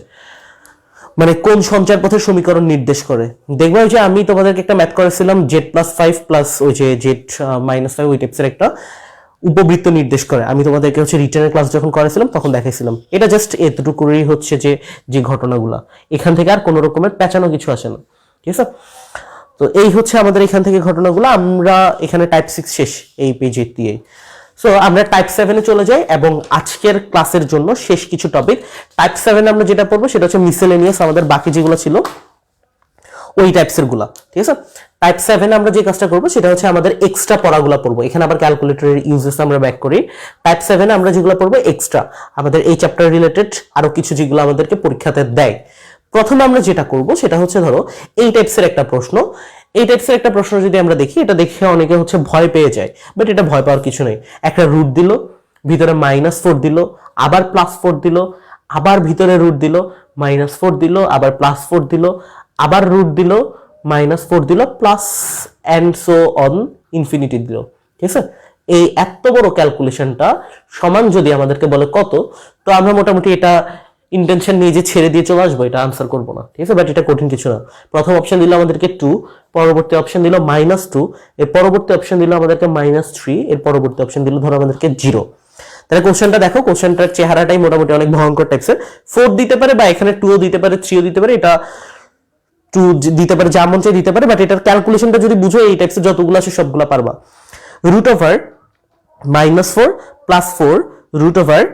মানে কোন সঞ্চার পথের সমীকরণ নির্দেশ করে। দেখবা যে আমি তোমাদেরকে একটা ম্যাথ করেছিলাম z+5 প্লাস ওই যে z-5 ওই টাইপসের একটা উপবৃত্ত নির্দেশ করে, আমি তোমাদেরকে হচ্ছে রিটার্নের ক্লাস যখন করেছিলাম তখন দেখাইছিলাম। এটা জাস্ট এতটুকুই হচ্ছে যে ঘটনাগুলা, এখান থেকে আর কোনো রকমের পেঁচানো কিছু আসে না। ঠিক আছে, তো এই হচ্ছে আমাদের এখান থেকে ঘটনাগুলো। আমরা এখানে টাইপ 6 শেষ এই পেজে দিয়ে। সো আমরা টাইপ 7 এ চলে যাই এবং আজকের ক্লাসের জন্য শেষ কিছু টপিক। টাইপ 7 আমরা যেটা পড়বো সেটা হচ্ছে মিসেলেনিয়াস, আমাদের বাকি যেগুলো ছিল ওই টাইপসের গুলা। ঠিক আছে, টাইপ 7 আমরা যে কাজটা করবো সেটা হচ্ছে আমাদের এক্সট্রা পড়াগুলো পড়বো। এখানে আবার ক্যালকুলেটরের ইউজেস আমরা ব্যাক করি। টাইপ 7 আমরা যেগুলো পড়বো এক্সট্রা আমাদের এই চ্যাপ্টার রিলেটেড আরো কিছু যেগুলো আমাদেরকে পরীক্ষাতে দেয়। প্রথমে আমরা যেটা করব সেটা হচ্ছে ধরো এই টাইপসের একটা প্রশ্ন, এই টাইপসের একটা প্রশ্ন যদি আমরা দেখি, এটা দেখে অনেকে হচ্ছে ভয় পেয়ে যায়, বাট এটা ভয় পাওয়ার কিছু নেই। একটা রুট দিল, ভিতরে -4 দিল, আবার +4 দিল, আবার ভিতরে রুট দিল, -4 দিল, আবার +4 দিল, আবার রুট দিল, -4 দিল, plus and so on infinity দিল। ঠিক আছে, এই এত বড় ক্যালকুলেশনটা সমান যদি আমাদেরকে বলে কত, তো আমরা মোটামুটি এটা ইন্টেনশন নিয়ে যে ছেড়ে দিয়ে চলে আসবো, এটা আনসার করবো না। ঠিক আছে, বাট এটা কঠিন কিছু না। প্রথম অপশন দিল আমাদেরকে 2, পরবর্তী অপশন দিল -2, এর পরবর্তী অপশন দিল আমাদেরকে -3, এর পরবর্তী অপশন দিল ধরো আমাদেরকে 0। তাহলে কোশ্চেনটা দেখো, কোশ্চেনটার চেহারাটাই মোটামুটি অনেক ভয়ঙ্কর টাইপসের। 4 দিতে পারে বা এখানে 2 দিতে পারে, 3 দিতে পারে, এটা 2 দিতে পারে, যা মন চাই দিতে পারে, বাট এটার ক্যালকুলেশনটা যদি বুঝো এই টাইপসের যতগুলো আছে সবগুলো পারবা। √(-4 + 4 √(,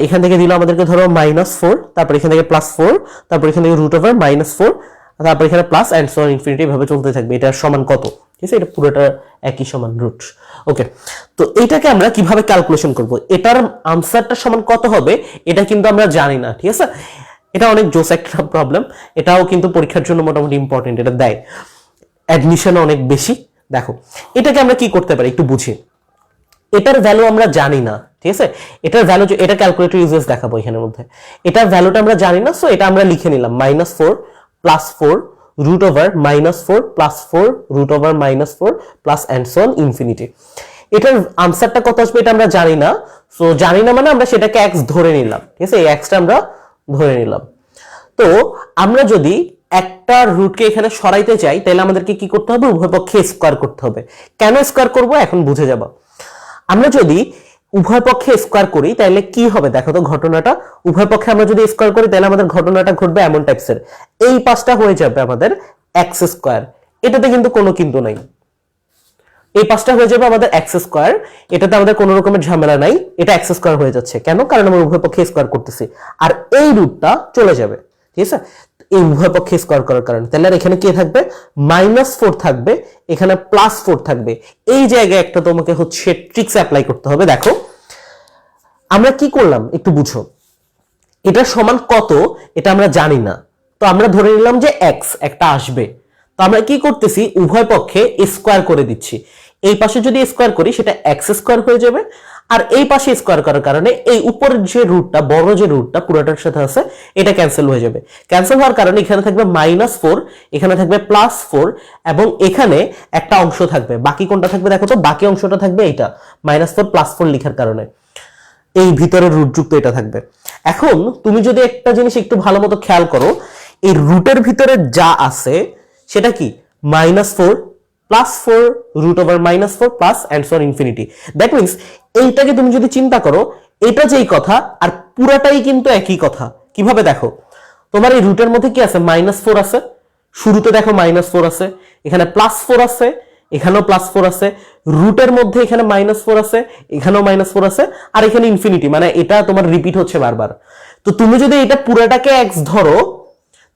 এখান থেকে দিল আমাদেরকে ধরো -4, তারপর এখান থেকে +4, তারপর এখান থেকে √(-4), তারপর এখানে প্লাস এন্ড সো ইনফিনিটি ভাবে চলতে থাকবে। এটা সমান কত? ঠিক আছে, এটা পুরোটা একই সমান রুট। ওকে, তো এটাকে আমরা কিভাবে ক্যালকুলেশন করব, এটার আনসারটা সমান কত হবে এটা কিন্তু আমরা জানি না। ঠিক আছে, এটা অনেক জোস একটা প্রবলেম, এটাও কিন্তু পরীক্ষার জন্য মোটামুটি ইম্পর্টেন্ট, এটা দেয় অ্যাডমিশন অনেক বেশি। দেখো এটাকে আমরা কি করতে পারি একটু বুঝি। এটার ভ্যালু আমরা জানি না, ঠিক আছে, এটার ভ্যালু, এটা ক্যালকুলেটর ইউজেস দেখাবো এখানের মধ্যে। এটার ভ্যালুটা আমরা জানি না, সো এটা আমরা লিখে নিলাম -4 + 4 √(-4 + 4 √(-4 plus and so on infinity. এটার আনসারটা কত আসবে এটা আমরা জানি না, সো জানি না মানে আমরা সেটাকে x ধরে নিলাম। ঠিক আছে, এই xটা আমরা ধরে নিলাম। তো আমরা যদি একটা রুটকে এখানে সরাইতে চাই তাহলে আমাদেরকে কি করতে হবে, উভয় পক্ষে স্কয়ার করতে হবে। কেন স্কয়ার করব এখন বুঝে যাবা। আমরা যদি উভয় পক্ষে স্কয়ার করি তাহলে কি হবে দেখো তো ঘটনাটা। উভয় পক্ষে আমরা যদি স্কয়ার করি তাহলে আমাদের ঘটনাটা ঘটবে এমন টাইপসের, এই পাশটা হয়ে যাবে আমাদের x², এটাতে কিন্তু কোনো কিন্তু নাই। এই পাশটা হয়ে যাবে আমাদের x², এটাতে আমাদের কোনো রকমের ঝামেলা নাই, এটা x² হয়ে যাচ্ছে। কেন? কারণ আমরা উভয় পক্ষে স্কয়ার করতেছি। আর এই রুটটা চলে যাবে, ঠিক আছে, এই উভয় পক্ষে স্কয়ার করার কারণে। তাহলে আর এখানে কি থাকবে, -4 থাকবে, এখানে +4 থাকবে। এই জায়গায় একটা তোমাকে হচ্ছে ট্রিক্স অ্যাপ্লাই করতে হবে। দেখো আমরা কি করলাম একটু বুঝো, এটা সমান কত এটা আমরা জানি না, তো আমরা ধরে নিলাম যে x একটা আসবে। তো আমরা কি করতেছি, উভয় পক্ষে স্কয়ার করে দিচ্ছি। এই পাশে যদি স্কয়ার করি সেটা x² হয়ে যাবে, আর এই পাশে স্কয়ার করার কারণে এই উপরের যে রুটটা, বড় যে রুটটা পুরোটার সাথে আছে, এটা ক্যান্সেল হয়ে যাবে। ক্যান্সেল হওয়ার কারণে এখানে থাকবে -4, এখানে থাকবে +4, এবং এখানে একটা অংশ থাকবে। বাকি কোনটা থাকবে দেখো তো, বাকি অংশটা থাকবে এইটা, -4 +4 লেখার কারণে এই ভিতরের রুটযুক্ত এটা থাকবে। এখন তুমি যদি একটা জিনিস একটু ভালো মতো খেয়াল করো, এই রুটের ভিতরে যা আছে সেটা কি, -4 +4 √/-4 plus and so on infinity. That means এইটাকে তুমি যদি চিন্তা করো, এটা যেই কথা আর পুরাটাই কিন্তু একই কথা। কিভাবে দেখো, তোমার এই রুটের মধ্যে কি আছে, -4 আছে, শুরুতে দেখো -4 আছে, এখানে +4 আছে, এখানেও +4 আছে, রুটের মধ্যে এখানে -4 আছে, এখানেও -4 আছে, আর এখানে ইনফিনিটি, মানে এটা তোমার রিপিট হচ্ছে বারবার। তো তুমি যদি এটা পুরাটাকে x ধরো,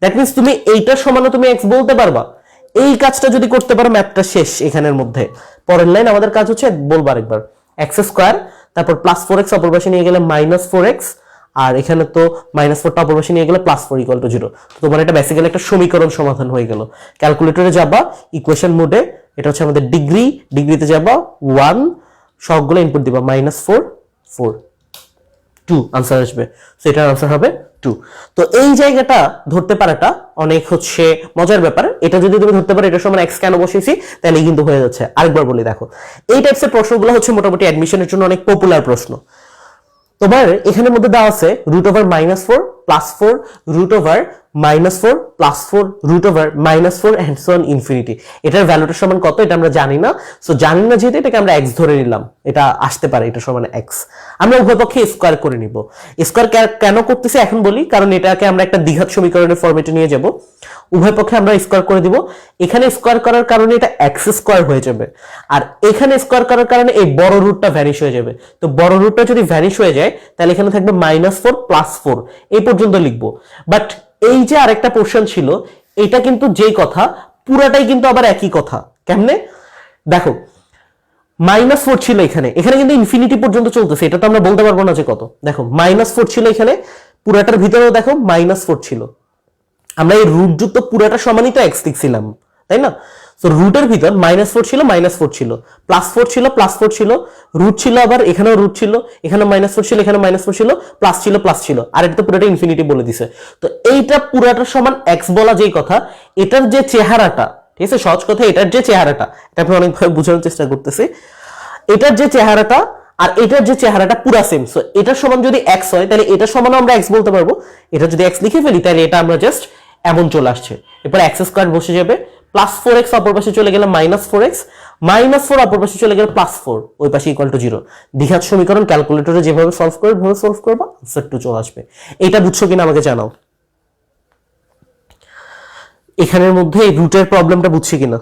দ্যাট মিনস তুমি এইটার সমানও তুমি x বলতে পারবা। এই কাজটা যদি করতে পারো, ম্যাথটা শেষ এখানের মধ্যে। পরের লাইন আমাদের কাজ হচ্ছে বলবো আরেকবার, x², তারপর +4x অপর পাশে নিয়ে গেলে -4x, আর এখানে তো -4টা অপর পাশে নিয়ে গেলে +4 = 0। তোমার এটা বেসিক্যালি একটা সমীকরণ সমাধান হয়ে গেল। ক্যালকুলেটরে যাবা, ইকুয়েশন মোডে, এটা হচ্ছে আমাদের ডিগ্রিতে যাবা 1, সবগুলো ইনপুট দিবা, -4 4 2 আনসার আসবে। সো এটার আনসার হবে 2। তো এই জায়গাটা ধরতে পারাটা অনেক হচ্ছে মজার ব্যাপার। এটা যদি তুমি ধরতে পারো, এটার সমান x কেন বসিয়েছি, তাহলে কিন্তু হয়ে যাচ্ছে। আরেকবার বলি, দেখো এই টাইপসের প্রশ্নগুলো হচ্ছে মোটামুটি অ্যাডমিশনের জন্য অনেক পপুলার প্রশ্ন। তোমার এখানের মধ্যে দেওয়া আছে √/-4 +4 √/-4 +4 √/-4 and so on infinity। এটার ভ্যালুটার সমান কত এটা আমরা জানি না। সো জানি না যেহেতু এটাকে আমরা x ধরে নিলাম, এটা আসতে পারে এটা সমান x। আমরা উভয় পক্ষে স্কয়ার করে নিব। স্কয়ার কেন করতেছি এখন বলি, কারণ এটাকে আমরা একটা দ্বিঘাত সমীকরণের ফরম্যাটে নিয়ে যাব। উভয় পক্ষে আমরা স্কয়ার করে দিব। এখানে স্কয়ার করার কারণে এটা x² হয়ে যাবে, আর এখানে স্কয়ার করার কারণে এই বড় রুটটা ভ্যানিশ হয়ে যাবে। তো বড় রুটটা যদি ভ্যানিশ হয়ে যায়, তাহলে এখানে থাকবে -4 +4, এই পর্যন্ত লিখবো। বাট এই যে আরেকটা পোর্শন ছিল, এটা কিন্তু যেই কথা পুরাটাই কিন্তু আবার একই কথা। কেমনে দেখো, -4 ছিল এখানে, এখানে কিন্তু ইনফিনিটি পর্যন্ত চলতেছে, এটা তো আমরা বলতে পারবো না যে কত। দেখো -4 ছিল এখানে, পুরাটার ভিতরেও দেখো -4 ছিল। আমরা এই রুট যুক্ত পুরাটা সমানই তো x লিখছিলাম, তাই না? তো রুটের ভিতর -4 ছিল, -4 ছিল, +4 ছিল, +4 ছিল, রুট ছিল, আবার এখানেও রুট ছিল, এখানে -4 ছিল, এখানে -4 ছিল, প্লাস ছিল, প্লাস ছিল, আর এটা তো পুরোটা ইনফিনিটি বলে দিছে। তো এইটা পুরাটা সমান x বলা যেই কথা, এটার যে চেহারাটা, ঠিক আছে, সহজ কথা, এটার যে চেহারাটা, এটা আমি অনেকভাবে বোঝানোর চেষ্টা করতেছি। এটার যে চেহারাটা আর এটার যে চেহারাটা পুরা সেম। সো এটার সমান যদি x হয়, তাহলে এটার সমানও আমরা x বলতে পারবো। এটা যদি x লিখে ফেলি, তাহলে এটা আমরা জাস্ট এমন চলে আসছে। এরপর x² বসে যাবে, +4x অপর পাশে চলে গেলে -4x, -4 অপর পাশে চলে গেলে +4, ওই পাশে = 0। দ্বিঘাত সমীকরণ ক্যালকুলেটরে যেভাবে সলভ করে ভাবে সলভ করবা, আনসার 2 চলে আসবে। এটা বুঝছো কিনা আমাকে জানাও। এখানের মধ্যে এই রুটের প্রবলেমটা বুঝছি কিনা।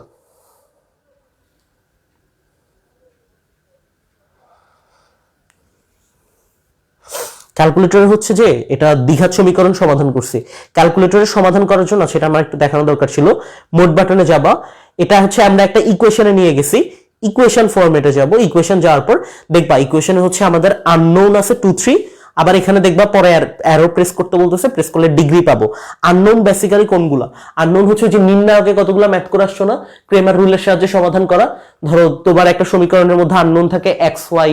ক্যালকুলেটরে হচ্ছে যে এটা দ্বিঘাত সমীকরণ সমাধান করছি। ক্যালকুলেটরে সমাধান করার জন্য সেটা আমার একটু দেখানো দরকার ছিল। মোড বাটনে যাবা, এটা হচ্ছে আমরা একটা ইকুয়েশনে নিয়ে গেছি, ইকুয়েশন ফরম্যাটে যাব। ইকুয়েশন যাওয়ার পর দেখবা ইকুয়েশনে হচ্ছে আমাদের আননোন আছে 2 3, আবার এখানে দেখবা পরে অ্যারো প্রেস করতে বলতেছে, প্রেস করলে ডিগ্রি পাবো। আননোন বেসিক্যালি কোনগুলা? আননোন হচ্ছে যে নির্ণায়কে কতগুলো ম্যাথ করে আসছো না, ক্রেমার রুলের সাহায্যে সমাধান করা। ধরো তোমার একটা সমীকরণের মধ্যে আননোন থাকে xy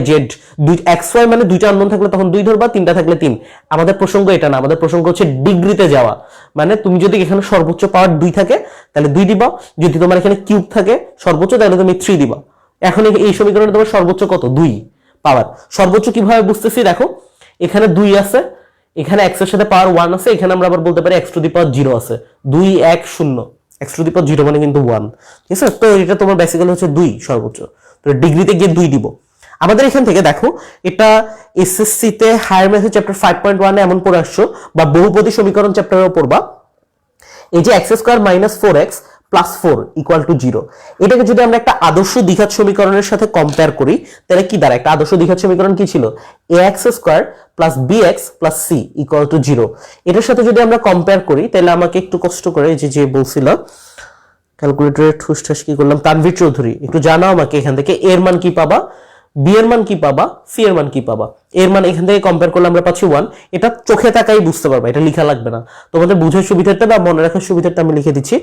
z, xy মানে দুইটা আননোন থাকলে তখন 2 ধরবা, তিনটা থাকলে 3। আমাদের প্রসঙ্গ এটা না, আমাদের প্রসঙ্গ হচ্ছে ডিগ্রিতে যাওয়া। মানে তুমি যদি এখানে সর্বোচ্চ পাওয়ার 2 থাকে, তাহলে 2 দিবা। যদি তোমার এখানে কিউব থাকে সর্বোচ্চ, তাহলে তুমি 3 দিবা। এখন এই সমীকরণে তোমার সর্বোচ্চ কত? 2 পাওয়ার। সর্বোচ্চ কিভাবে বুঝতেছি দেখো, এখানে 2 আছে, এখানে x এর সাথে পাওয়ার 1 আছে, এখানে আমরা আবার বলতে পারি x⁻0 আছে। 2 1 0, x⁻0 মানে কিন্তু 1, ঠিক আছে? তো এটা তোমার বেসিক্যালি হচ্ছে 2 সর্বোচ্চ। তো ডিগ্রিতে গিয়ে 2 দিব। আমাদের এখান থেকে দেখো, এটা এসএসসি তে হায়ার ম্যাথ চ্যাপ্টার 5.1 এ এমন পড়ে আসছো, বা বহুপদী সমীকরণ চ্যাপ্টারেও পড়বা। এই যে x² - 4x + 4 = 0, এটাকে যদি আমরা একটা আদর্শ দ্বিঘাত সমীকরণের সাথে কম্পেয়ার করি, তাহলে কি দাঁড়ায়? একটা আদর্শ দ্বিঘাত সমীকরণ কি ছিল? ax² + bx + c = 0। এটার সাথে যদি আমরা কম্পেয়ার করি, তাহলে আমাকে একটু কষ্ট করে যে বলছিল ক্যালকুলেটরের ঠুসঠাস কি করলাম, তানভীর চৌধুরী, একটু জানাও আমাকে এখান থেকে এর মান কি পাবা, বি এর মান কি পাবা, সি এর মান কি পাবা। এর মান এখান থেকে কম্পেয়ার করলে আমরা পাচ্ছি 1। এটা চোখে তাকাই বুঝতে পারবা, এটা লেখা লাগবে না। তোমাদের বুঝার সুবিধার্থে বা মনে রাখার সুবিধার্থে আমি লিখে দিচ্ছি,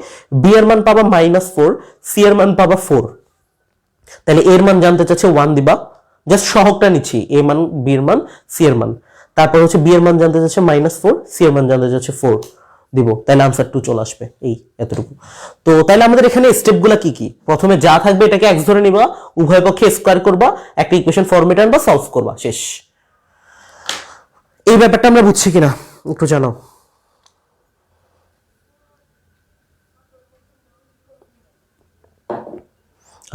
বি এর মান পাবা -4, সি এর মান পাবা 4। তাহলে এর মান জানতে চাচ্ছে 1 দিবা, জাস্ট সহগটা নিচ্ছি, এ মান, বি এর মান, সি এর মান। তারপর হচ্ছে বি এর মান জানতে চাচ্ছে -4, সি এর মান জানতে চাচ্ছে 4 দিব, তাহলে আনসার 2 চলে আসবে। এই এতটুকু। তো তাহলে আমাদের এখানে স্টেপগুলো কি কি? প্রথমে যা থাকবে এটাকে x ধরে নিবা, উভয় পক্ষে স্কয়ার করবা, একটা ইকুয়েশন ফরম্যাটে আনবা, সলভ করবা, শেষ। এই ব্যাপারটা আমরা বুঝছি কিনা একটু জানাও।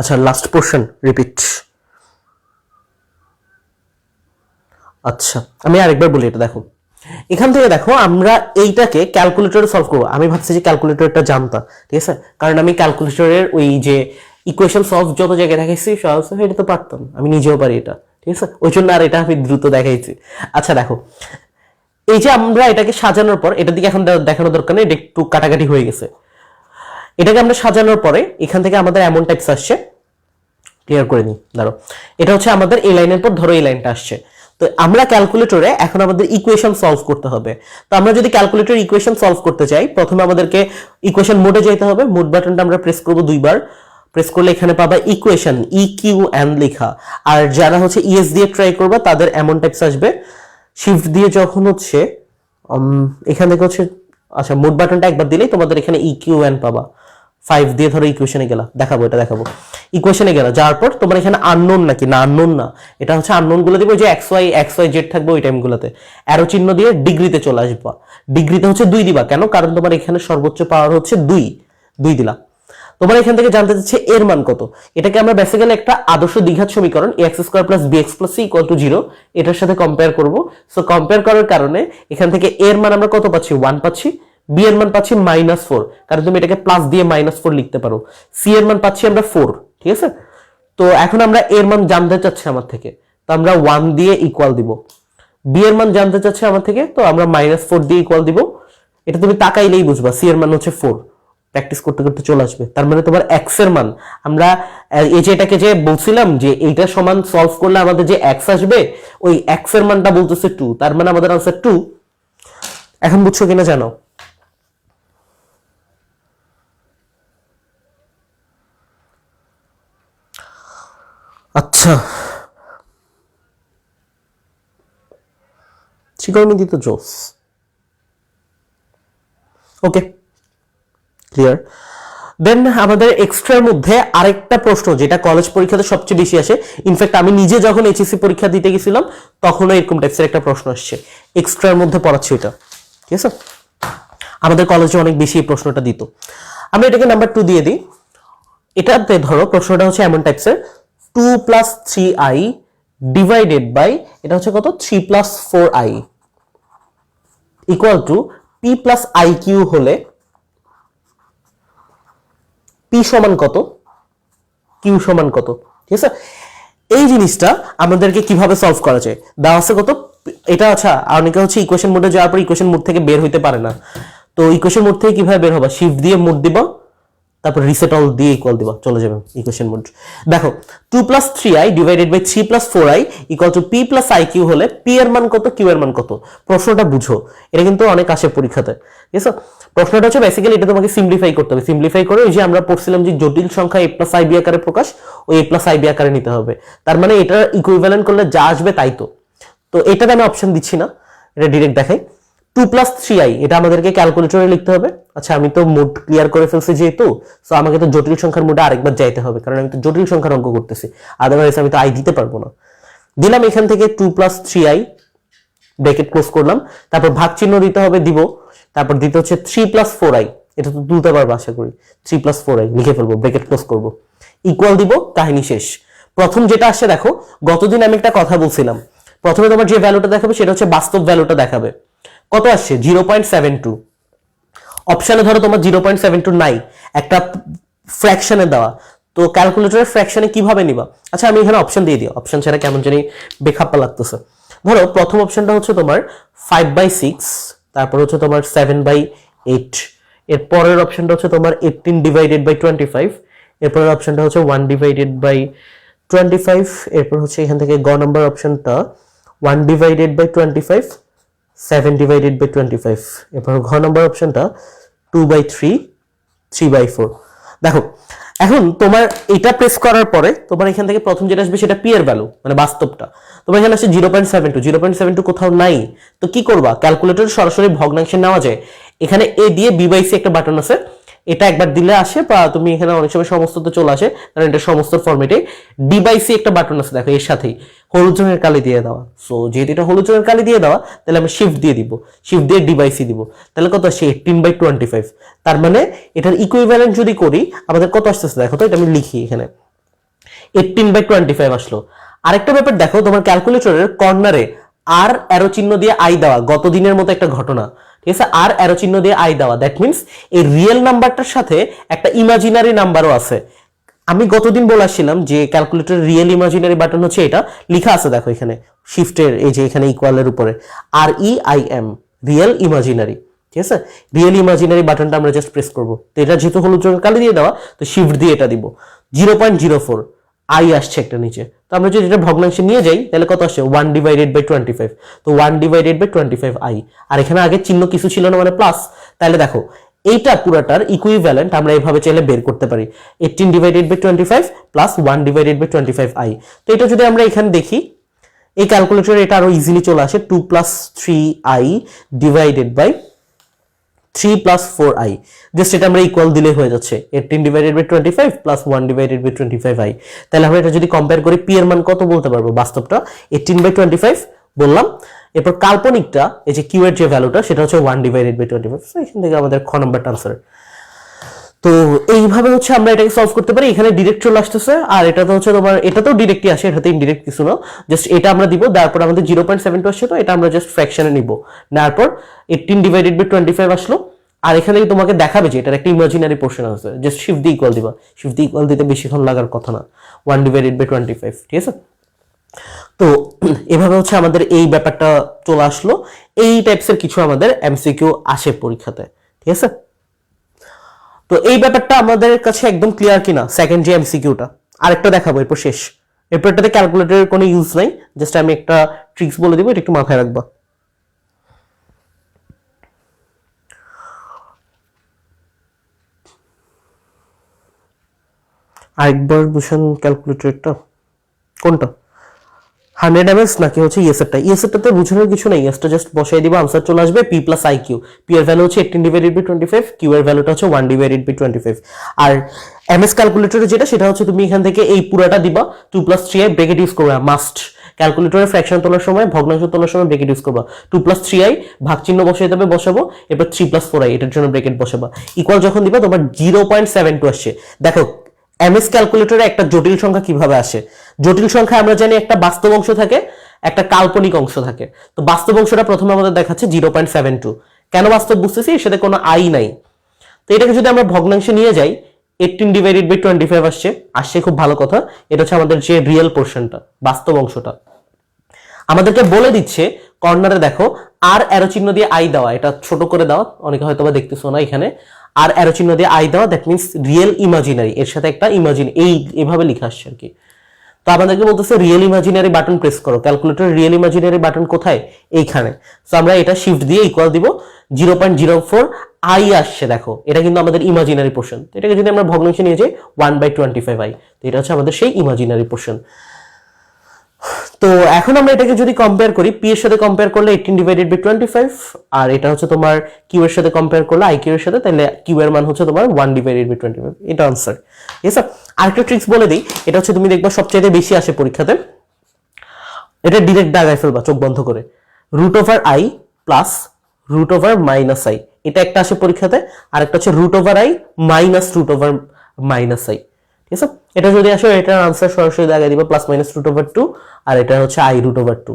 আচ্ছা লাস্ট পোর্শন রিপিট। আচ্ছা আমি আরেকবার বলি, এটা দেখো এখান থেকে দেখো আমরা এইটাকে ক্যালকুলেটরে সলভ করবো। আমি ভাবছি যে ক্যালকুলেটরটা জানতাম, ঠিক আছে, কারণ আমি ক্যালকুলেটরের ওই যে ইকুয়েশন সলভ যত জায়গায় দেখাইছি এটা তো পারতাম, আমি নিজেও পারি এটা, ঠিক আছে, ওই জন্য আর এটা আমি দ্রুত দেখাইছি। আচ্ছা দেখো এই যে আমরা এটাকে সাজানোর পর, এটার দিকে এখন দেখানোর দরকার নেই, এটা একটু কাটাকাটি হয়ে গেছে। এটাকে আমরা সাজানোর পরে এখান থেকে আমাদের এমন টাইপস আসছে, ক্লিয়ার করে নিই ধরো এটা হচ্ছে আমাদের এই লাইনের পর ধরো এই লাইনটা আসছে। তো আমরা ক্যালকুলেটরে এখন আমাদের ইকুয়েশন সলভ করতে হবে। তো আমরা যদি ক্যালকুলেটর ইকুয়েশন সলভ করতে চাই, প্রথমে আমাদেরকে ইকুয়েশন মোডে যেতে হবে। মোড বাটনটা আমরা প্রেস করব দুইবার, প্রেস করলে এখানে পাবা ইকুয়েশন EQN লেখা। আর যারা হচ্ছে ES দিয়ে ট্রাই করবা তাদের এমন টাইপস আসবে। শিফট দিয়ে যখন হচ্ছে এখান থেকে হচ্ছে, আচ্ছা মোড বাটনটা একবার দিলেই তোমাদের এখানে EQN পাবা। 5 দিয়ে ধরো ইকুয়েশনে গেলা, দেখাবো এটা দেখাবো। ইকুয়েশনে গেলা যাওয়ার পর তোমার এখানে আননোন নাকি না, আননোন না, এটা হচ্ছে আননোন গুলো দিব যে XY Z থাকবে ওই টাইমগুলোতে অ্যারো চিহ্ন দিয়ে ডিগ্রিতে চলে আসবা। ডিগ্রিতে হচ্ছে 2 দিবা, কেন? কারণ তোমার এখানে সর্বোচ্চ পাওয়ার হচ্ছে 2 দিলা। তোমার এখান থেকে জানতে চাচ্ছে এর মান কত। এটাকে আমরা বেসিক্যালি একটা আদর্শ দ্বিঘাত সমীকরণ ax² + bx + c = 0 এটার সাথে কম্পেয়ার করব। সো কম্পেয়ার করার কারণে এখান থেকে এর মান আমরা কত পাচ্ছি? 1 পাচ্ছি। বি এর মান পাচ্ছি -4, কারণ তুমি এটাকে প্লাস দিয়ে -4 লিখতে পারো। সি এর মান পাচ্ছি আমরা 4, ঠিক আছে। তো এখন আমরা এর মান জানতে চাচ্ছি আমার থেকে, তো আমরা 1 দিয়ে ইকুয়াল দিব। বি এর মান জানতে চাচ্ছে আমার থেকে, তো আমরা -4 দিয়ে ইকুয়াল দিব। এটা তুমি তাকাইলেই বুঝবা, সি এর মান হচ্ছে 4, প্র্যাকটিস করতে করতে চলে আসবে। তার মানে তোমার এক্স এর মান, আমরা এই যে এটাকে যে বলছিলাম যে এইটা সমান সলভ করলে আমাদের যে এক্স আসবে, ওই এক্স এর মানটা বলতেছে 2, তার মানে আমাদের আনসার 2। এখন বুঝছো কিনা জানো? আচ্ছা ত্রিকোণমিতি তো জোস, ওকে ক্লিয়ার। দেন আমাদের এক্সট্রার মধ্যে আরেকটা প্রশ্ন যেটা কলেজ পরীক্ষাতে সবচেয়ে বেশি আসে, ইনফ্যাক্ট আমি নিজে যখন এইচএসসি পরীক্ষা দিতে গেছিলাম তখনও এরকম টাইপসের একটা প্রশ্ন আসছে, এক্সট্রার মধ্যে পড়াচ্ছি এটা, ঠিক আছে। আমাদের কলেজে অনেক বেশি এই প্রশ্নটা দিত। আমি এটাকে নাম্বার 2 দিয়ে দিই। এটাতে ধরো প্রশ্নটা হচ্ছে এমন টাইপসের, 2 + 3i ডিভাইডেড বাই এটা হচ্ছে কত 3 + 4i equal to p + iq হলে p সমান কত, q সমান কত, ঠিক আছে। এই জিনিসটা আমাদেরকে কিভাবে সলভ করা যায়, দেওয়া আছে কত এটা। আচ্ছা অনেকে হচ্ছে ইকুয়েশন মোডে যাওয়ার পর ইকুয়েশন মোড থেকে বের হইতে পারে না, তো ইকুয়েশন মোড থেকে কিভাবে বের হবে? শিফট দিয়ে মোড দিবা, তারপর রিসেট অল দিয়ে ইকুয়াল দিবা, চলে যাবে ইকুয়েশন মোড। দেখো 2 + 3i divided by 3 + 4i equal to p + iq হলে p এর মান কত, q এর মান কত। প্রশ্নটা বুঝো, এটা কিন্তু অনেক আসে পরীক্ষাতে, ঠিক আছে। প্রশ্নটা হচ্ছে বেসিক্যালি এটা তোমাকে সিম্পলিফাই করতে হবে। সিম্পলিফাই করে ওই যে আমরা পড়ছিলাম যে জটিল সংখ্যা a + ib আকারে প্রকাশ, ওই a + ib আকারে নিতে হবে। তার মানে এটা ইকুইভ্যালেন্ট করলে যা আসবে তাই। তো এটাতে আমি অপশন দিচ্ছি না, এটা ডিরেক্ট দেখাই। 2 + 3i এটা আমাদেরকে ক্যালকুলেটরে লিখতে হবে। আচ্ছা আমি তো মোড ক্লিয়ার করে ফেলছি যেহেতু, সো আমাকে তো জটিল সংখ্যার মোডে আরেকবার যাইতে হবে, কারণ আমি তো জটিল সংখ্যার অঙ্ক করতেছি, আদারওয়াইজ আমি তো আই দিতে পারবো না। দিলাম এখান থেকে 2 + 3i, ব্র্যাকেট ক্লোজ করলাম, তারপর ভাগ চিহ্ন দিতে হবে, দিব, তারপর দিতে হচ্ছে 3 + 4i, এটা তো তুলতে পারবো আশা করি। 3 + 4i লিখে ফেলবো, ব্র্যাকেট ক্লোজ করব, ইকুয়াল দিব, কাহিনী শেষ। প্রথম যেটা আসছে দেখো, গতদিন আমি একটা কথা বলছিলাম, প্রথমে তোমার যে ভ্যালুটা দেখাবে সেটা হচ্ছে বাস্তব ভ্যালুটা দেখাবে। কত আসছে? 0.72। অপশনে ধরো তোমার 0.72 নাই, একটা ফ্র্যাকশনে দেওয়া, তো ক্যালকুলেটরের ফ্র্যাকশনে কিভাবে নিবা? আচ্ছা আমি এখানে অপশন দিয়ে দিও, অপশন ছাড়া কেমন জানি বেখাপ্পা লাগতেছে। ধরো প্রথম অপশনটা হচ্ছে তোমার 5/6, তারপর হচ্ছে তোমার 7/8, এর পরের অপশনটা হচ্ছে তোমার 18 ডিভাইডেড বাই 25, এরপরের অপশনটা হচ্ছে 1 ডিভাইডেড বাই 25, এরপর হচ্ছে এখান থেকে গ নাম্বার অপশনটা 1 ডিভাইডেড বাই 25, 7 ডিভাইডেড বাই 25, এরপর ঘ নাম্বার অপশনটা 2/3, 3/4। দেখো এখন তোমার এটা প্রেস করার পরে তোমার এখান থেকে প্রথম যেটা আসবে সেটা পি এর ভ্যালু, মানে বাস্তবটা। তোমার এখানে আসছে 0.72 কোথাও নাই, তো কি করবা? ক্যালকুলেটর সরাসরি ভগ্নাংশে নেওয়া যায়। এখানে এ দিয়ে বি/সি একটা বাটন আছে, এটা একবার দিলে আসে, বা তুমি এখানে অনেক সময় সমস্ততে চলে আসে, কারণ এটা সমস্ত ফরম্যাটে। ডি/সি একটা বাটন আছে দেখো এর সাথেই, হলুদ রঙের কালি দিয়ে দেওয়া। সো যেহেতু এটা হলুদ রঙের কালি দিয়ে দেওয়া, তাহলে আমি শিফট দিয়ে দিব, শিফট দিয়ে ডি/সি দিব, তাহলে কত আসছে? 18/25। তার মানে এটার ইকুইভ্যালেন্ট যদি করি আমাদের কত আসতেছে দেখো তো, এটা আমি লিখি এখানে 18/25 আসলো। আরেকটা ব্যাপার দেখো, তোমার ক্যালকুলেটরের কর্নারে আর অ্যারো চিহ্ন দিয়ে আই দেওয়া, গত দিনের মতো একটা ঘটনা, ঠিক আছে, আর অ্যারো চিহ্ন দিয়ে আই দেওয়া, দ্যাট মিনস এই রিয়েল নাম্বারটার সাথে একটা ইমাজিনারি নাম্বারও আছে। আমি গতদিন বলেছিলাম যে ক্যালকুলেটর রিয়েল ইমাজিনারি বাটন হচ্ছে এটা, লেখা আছে দেখো এখানে শিফটের এই যে এখানে ইকুয়ালের উপরে REIM, রিয়েল ইমাজিনারি, ঠিক আছে। রিয়েল ইমাজিনারি বাটনটা আমরা জাস্ট প্রেস করবো, তো এটা যেহেতু হলুদ রঙের কালি দিয়ে দেওয়া, তো শিফট দিয়ে এটা দিব। 0.04 আই আসছে একটা নিচে, তো আমরা যদি এটা ভগ্নাংশে নিয়ে যাই তাহলে কত আসছে 1/25, তো 1/25 আই। আর এখানে আগে চিহ্ন কিছু ছিল না, মানে প্লাস। তাহলে দেখো এইটা পুরাটার ইকুইভ্যালেন্ট আমরা এইভাবে চাইলে বের করতে পারি, 18/25 প্লাস 1/25 আই। তো এটা যদি আমরা এখানে দেখি এই ক্যালকুলেটরে এটা আরো ইজিলি চলে আসে, 2 + 3i divided by 3 + 4i, just এটা আমরা ইকুয়াল দিলে হয়ে যাচ্ছে 18/25 প্লাস 1/25i। তাহলে আমরা এটা যদি কম্পেয়ার করি, পি এর মান কত বলতে পারবো, বাস্তবটা 18/25 বললাম, এরপর কাল্পনিকটা এই যে কিউ এর যে ভ্যালুটা সেটা হচ্ছে 1/25। এখান থেকে আমাদের খ নাম্বারটা আনসার। তো এইভাবে হচ্ছে আমরা এটাকে সলভ করতে পারি। এখানে ডিরেক্ট চলে আসতেছে, আর এটা তো হচ্ছে তোমার, এটা তো ডিরেক্টই আসে, এটাতে ইনডিরেক্ট কিছু না, জাস্ট এটা আমরা দিব, তারপর আমাদের 0.72 আসছে, তো এটা আমরা জাস্ট ফ্র্যাকশনে নিব, নেওয়ার পর 18/25 আসলো। আর এখানে তোমাকে দেখাবে যে এটার একটা ইমাজিনারি পোর্শন আছে, জাস্ট শিফট দিয়ে ইকুয়াল দিবা, শিফট দিয়ে ইকুয়াল দিতে বেশিক্ষণ লাগার কথা না, 1/25, ঠিক আছে। তো এভাবে হচ্ছে আমাদের এই ব্যাপারটা চলে আসলো। এই টাইপসের কিছু আমাদের এমসিকিউ আসে পরীক্ষাতে, ঠিক আছে। তো এই ব্যাপারটা আমাদের কাছে একদম ক্লিয়ার কিনা, সেকেন্ড যে এমসিকিউটা আরেকটা দেখাবো, এরপর শেষ। এরপরটাতে ক্যালকুলেটরের কোনো ইউজ নাই, জাস্ট আমি একটা ট্রিক্স বলে দিব, এটা একটু মাথায় রাখবা। আরেকবার বুঝেন ক্যালকুলেটরটা কোনটা, 100 mS নাকি হচ্ছে ইএসএরটা। ইএসএরটাতে বুঝানোর কিছু নেই, ইএসটা জাস্ট বসাই দিবা, আনসার চলে আসবে P + IQ। পি এর ভ্যালু হচ্ছে 18/25, কিউ এর ভ্যালুটা হচ্ছে 1/25। আর এমএস ক্যালকুলেটরে যেটা, সেটা হচ্ছে তুমি এখান থেকে এই পুরাটা দিবা, 2 + 3i ব্র্যাকেট ইউজ করবা মাস্ট। ক্যালকুলেটরে ফ্র্যাকশন তোলার সময়, ভগ্নাংশ তোলার সময় ব্র্যাকেট ইউজ করবা, 2 + 3i ভাগ চিহ্ন বসাই দেবে, বসাবো, এবার 3 + 4i এটার জন্য ব্র্যাকেট বসাবা, ইকুয়াল যখন দিবা তোমার 0.72 আসছে। দেখো এমএস ক্যালকুলেটরে একটা জটিল সংখ্যা কিভাবে আসে, জটিল সংখ্যা আমরা জানি একটা বাস্তব অংশ থাকে, একটা কাল্পনিক অংশ থাকে। তো বাস্তব অংশটা প্রথমে আমাদের দেখাচ্ছে 0.72, কেন বাস্তব বুঝতেছি, এর সাথে কোনো আই নাই। তো এটাকে যদি আমরা ভগ্নাংশে নিয়ে যাই, 18/25 আসছে, আসছে খুব ভালো কথা। এটা হচ্ছে আমাদের যে রিয়েল পোর্শনটা, বাস্তব অংশটা আমাদেরকে বলে দিচ্ছে কর্নারে দেখো আর অ্যারো চিহ্ন দিয়ে আই দেওয়া, এটা ছোট করে দেওয়া, অনেকে হয়তো বা দেখতেছো না, এখানে আর অ্যারো চিহ্ন দিয়ে আই দেওয়া, দ্যাট মিনস রিয়েল ইমাজিনারি, এর সাথে একটা ইমাজিন এইভাবে লেখা আসছে আর কি। তো আমাদেরকে বলতেছে রিয়েল ইমাজিনারি বাটন প্রেস করো, ক্যালকুলেটর রিয়েল ইমাজিনারি বাটন কোথায়, এইখানে। তো আমরা এটা শিফট দিয়ে ইকুয়াল দিব, 0.04 আই আসছে, দেখো এটা কিন্তু আমাদের ইমাজিনারি পোর্শন। এটাকে যদি আমরা ভগ্নাংশে নিয়ে যাই 1/25i, তো এটা হচ্ছে আমাদের সেই ইমাজিনারি পোর্শন। তো এখন আমরা এটাকে যদি কম্পেয়ার করি, পি এর সাথে কম্পেয়ার করলে 18/25, আর এটা হচ্ছে তোমার কিউ এর সাথে কম্পেয়ার করলে আই কিউ এর সাথে, তাহলে কিউ এর মান হচ্ছে তোমার 1/25, এটা আনসার, ঠিক আছে। আরেকটা ট্রিক্স বলে দিই, এটা হচ্ছে তুমি দেখবা সবচেয়ে বেশি আসে পরীক্ষাতে, এটা ডিরেক্ট দাগায় ফেলবা চোখ বন্ধ করে, √i প্লাস √i, এটা একটা আসে পরীক্ষাতে, আর একটা হচ্ছে √i মাইনাস √i, ঠিক আছে। এটা যদি আসে, এটার আনসার সরাসরি দাগায় দিবা +-√2, আর এটা হচ্ছে i√2।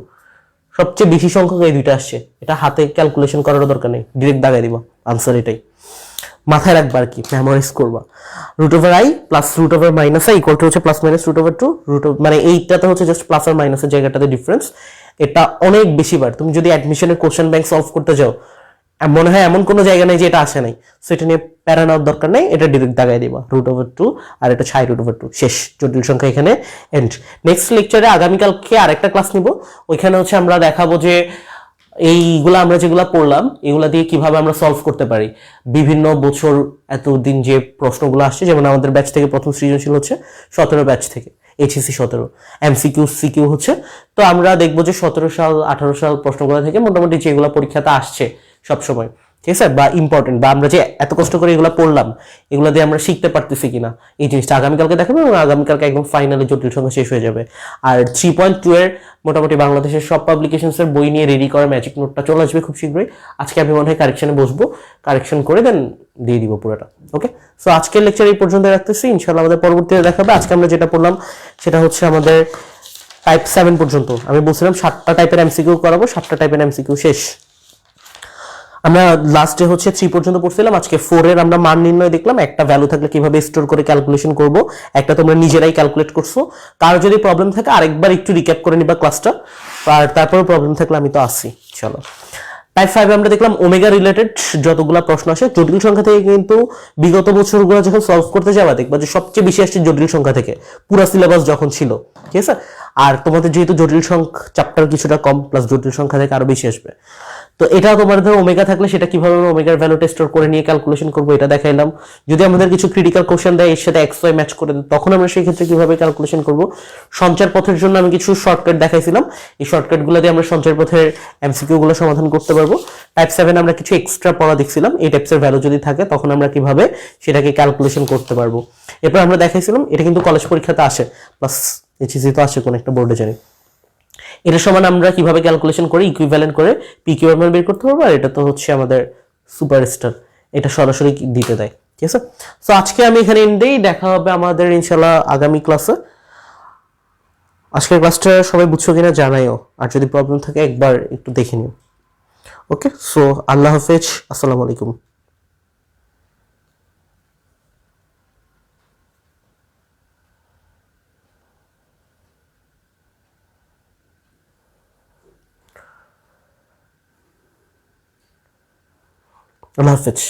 সবচেয়ে বেশি সংখ্যক এই দুইটা আসছে, এটা হাতে ক্যালকুলেশন করার দরকার নেই, ডিরেক্ট দাগায় দিবা, আনসার এটাই মাথায় রাখবা আর কি, মেমোরাইজ করবা। √i plus √i equal to হচ্ছে +-√2, মানে এইটাতে হচ্ছে জাস্ট প্লাস আর মাইনাসের জায়গাটাতে ডিফারেন্স। এটা অনেক বেশি বার তুমি যদি অ্যাডমিশনের কোশ্চেন ব্যাংক সলভ করতে যাও, মনে হয় এমন কোনো জায়গা নেই যে এটা আসে নাই, সো এটা নিয়ে প্যারা নেওয়ার দরকার নেই, এটা ডিরেক্ট দাগাই দিবা √2, আর এটা √2, শেষ, জটিল সংখ্যা এখানে এন্ড। নেক্সট লেকচারে আগামীকালকে আরেকটা ক্লাস নিব, ওইখানে হচ্ছে আমরা দেখাবো যে এইগুলা আমরা যেগুলা পড়লাম এগুলা দিয়ে কিভাবে আমরা সলভ করতে পারি। বিভিন্ন বছর এতদিন যে প্রশ্নগুলো আসছে, যেমন আমাদের ব্যাচ থেকে প্রথম সৃজনশীল হচ্ছে 17 ব্যাচ থেকে, HSC 17, MCQ CQ হচ্ছে। তো আমরা দেখবো যে 17 সাল 18 সাল প্রশ্নগুলো থেকে মোটামুটি যেগুলো পরীক্ষাতে আসছে সবসময়, ঠিক আছে, বা ইম্পর্টেন্ট, বা আমরা যে এত কষ্ট করে এগুলো পড়লাম এগুলো দিয়ে আমরা শিখতে পারতেছি কিনা, এই জিনিসটা আগামীকালকে দেখাবো, এবং আগামীকালকে একদম ফাইনালি জটিল সংখ্যা শেষ হয়ে যাবে। আর 3.2 এর মোটামুটি বাংলাদেশের সব পাবলিকেশনস এর বই নিয়ে রেডি করা ম্যাজিক নোটটা চলে আসবে খুব শীঘ্রই। আজকে আমি মনে হয় কারেকশনে বসবো, কারেকশন করে দেন দিয়ে দিব পুরোটা। ওকে, সো আজকের লেকচার এই পর্যন্ত রাখতেছি, ইনশাআল্লাহ আমাদের পরবর্তীতে দেখাবে। আজকে আমরা যেটা পড়লাম সেটা হচ্ছে আমাদের টাইপ 7 পর্যন্ত। আমি বলছিলাম 7টা টাইপের এমসিকিউ করাবো, 7টা টাইপের এমসিকিউ শেষ। আমরা লাস্টে হচ্ছে 3 পর্যন্ত পড়ছিলাম, আজকে 4 এর আমরা মান নির্ণয় দেখলাম, একটা ভ্যালু থাকলে কিভাবে স্টোর করে ক্যালকুলেশন করব, একটা তোমরা নিজেরাই ক্যালকুলেট করছো। কারো যদি প্রবলেম থাকে আরেকবার একটু রিক্যাপ করে নিবা ক্লাসটা, আর তারপরে প্রবলেম থাকলে আমি তো আসি। চলো, টাইপ 5 আমরা দেখলাম ওমেগা রিলেটেড যতগুলো প্রশ্ন আসে জটিল সংখ্যা থেকে, কিন্তু বিগত বছরগুলো যখন সলভ করতে যাবা দেখবা যে সবচেয়ে বেশি আসছে জটিল সংখ্যা থেকে, পুরো সিলেবাস যখন ছিল। ঠিক আছে, আর তোমাদের যেহেতু জটিল সংখ্যা চ্যাপ্টার কিছুটা কম, প্লাস জটিল সংখ্যা থেকে আরো বেশি আসবে। তো এটা তোমাদের ধরো ওমেগা থাকলে সেটা কিভাবে ওমেগার ভ্যালুটা স্টোর করে নিয়ে ক্যালকুলেশন করবো এটা দেখাইলাম। যদি আমাদের কিছু ক্রিটিক্যাল কোশ্চেন দেয় এর সাথে এক্স ওয়াই ম্যাচ করে দেয়, তখন আমরা সেই ক্ষেত্রে কিভাবে ক্যালকুলেশন করব। সঞ্চার পথের জন্য আমি কিছু শর্টকাট দেখাইছিলাম, এই শর্টকাট গুলো দিয়ে আমরা সঞ্চার পথের এমসিকিউ গুলো সমাধান করতে পারবো। টাইপ 7 আমরা কিছু এক্সট্রা পড়া দেখছিলাম, এই টাইপসের ভ্যালু যদি থাকে তখন আমরা কিভাবে সেটাকে ক্যালকুলেশন করতে পারবো। এরপর আমরা দেখাইছিলাম এটা কিন্তু কলেজ পরীক্ষাতে আসে, প্লাস এইচএসসি তো আসে কোন একটা বোর্ডে জানি, এটা সমান আমরা কিভাবে ক্যালকুলেশন করে ইকুইভ্যালেন্ট করে পি কিউ এর মান বের করতে পারবো। আর এটা তো হচ্ছে আমাদের সুপারস্টার, এটা সরাসরি দিতে দেয়। ঠিক আছে, সো আজকে আমি এখানে এন্ড দেই, দেখা হবে আমাদের ইনশাআল্লাহ আগামী ক্লাসে। আজকের ক্লাসটা সবাই বুঝছো কিনা জানাইও, আর যদি প্রবলেম থাকে একবার একটু দেখে নিও। ওকে, সো আল্লাহ হাফেজ, আসসালামু আলাইকুম। আল্লাহ হাফেজ।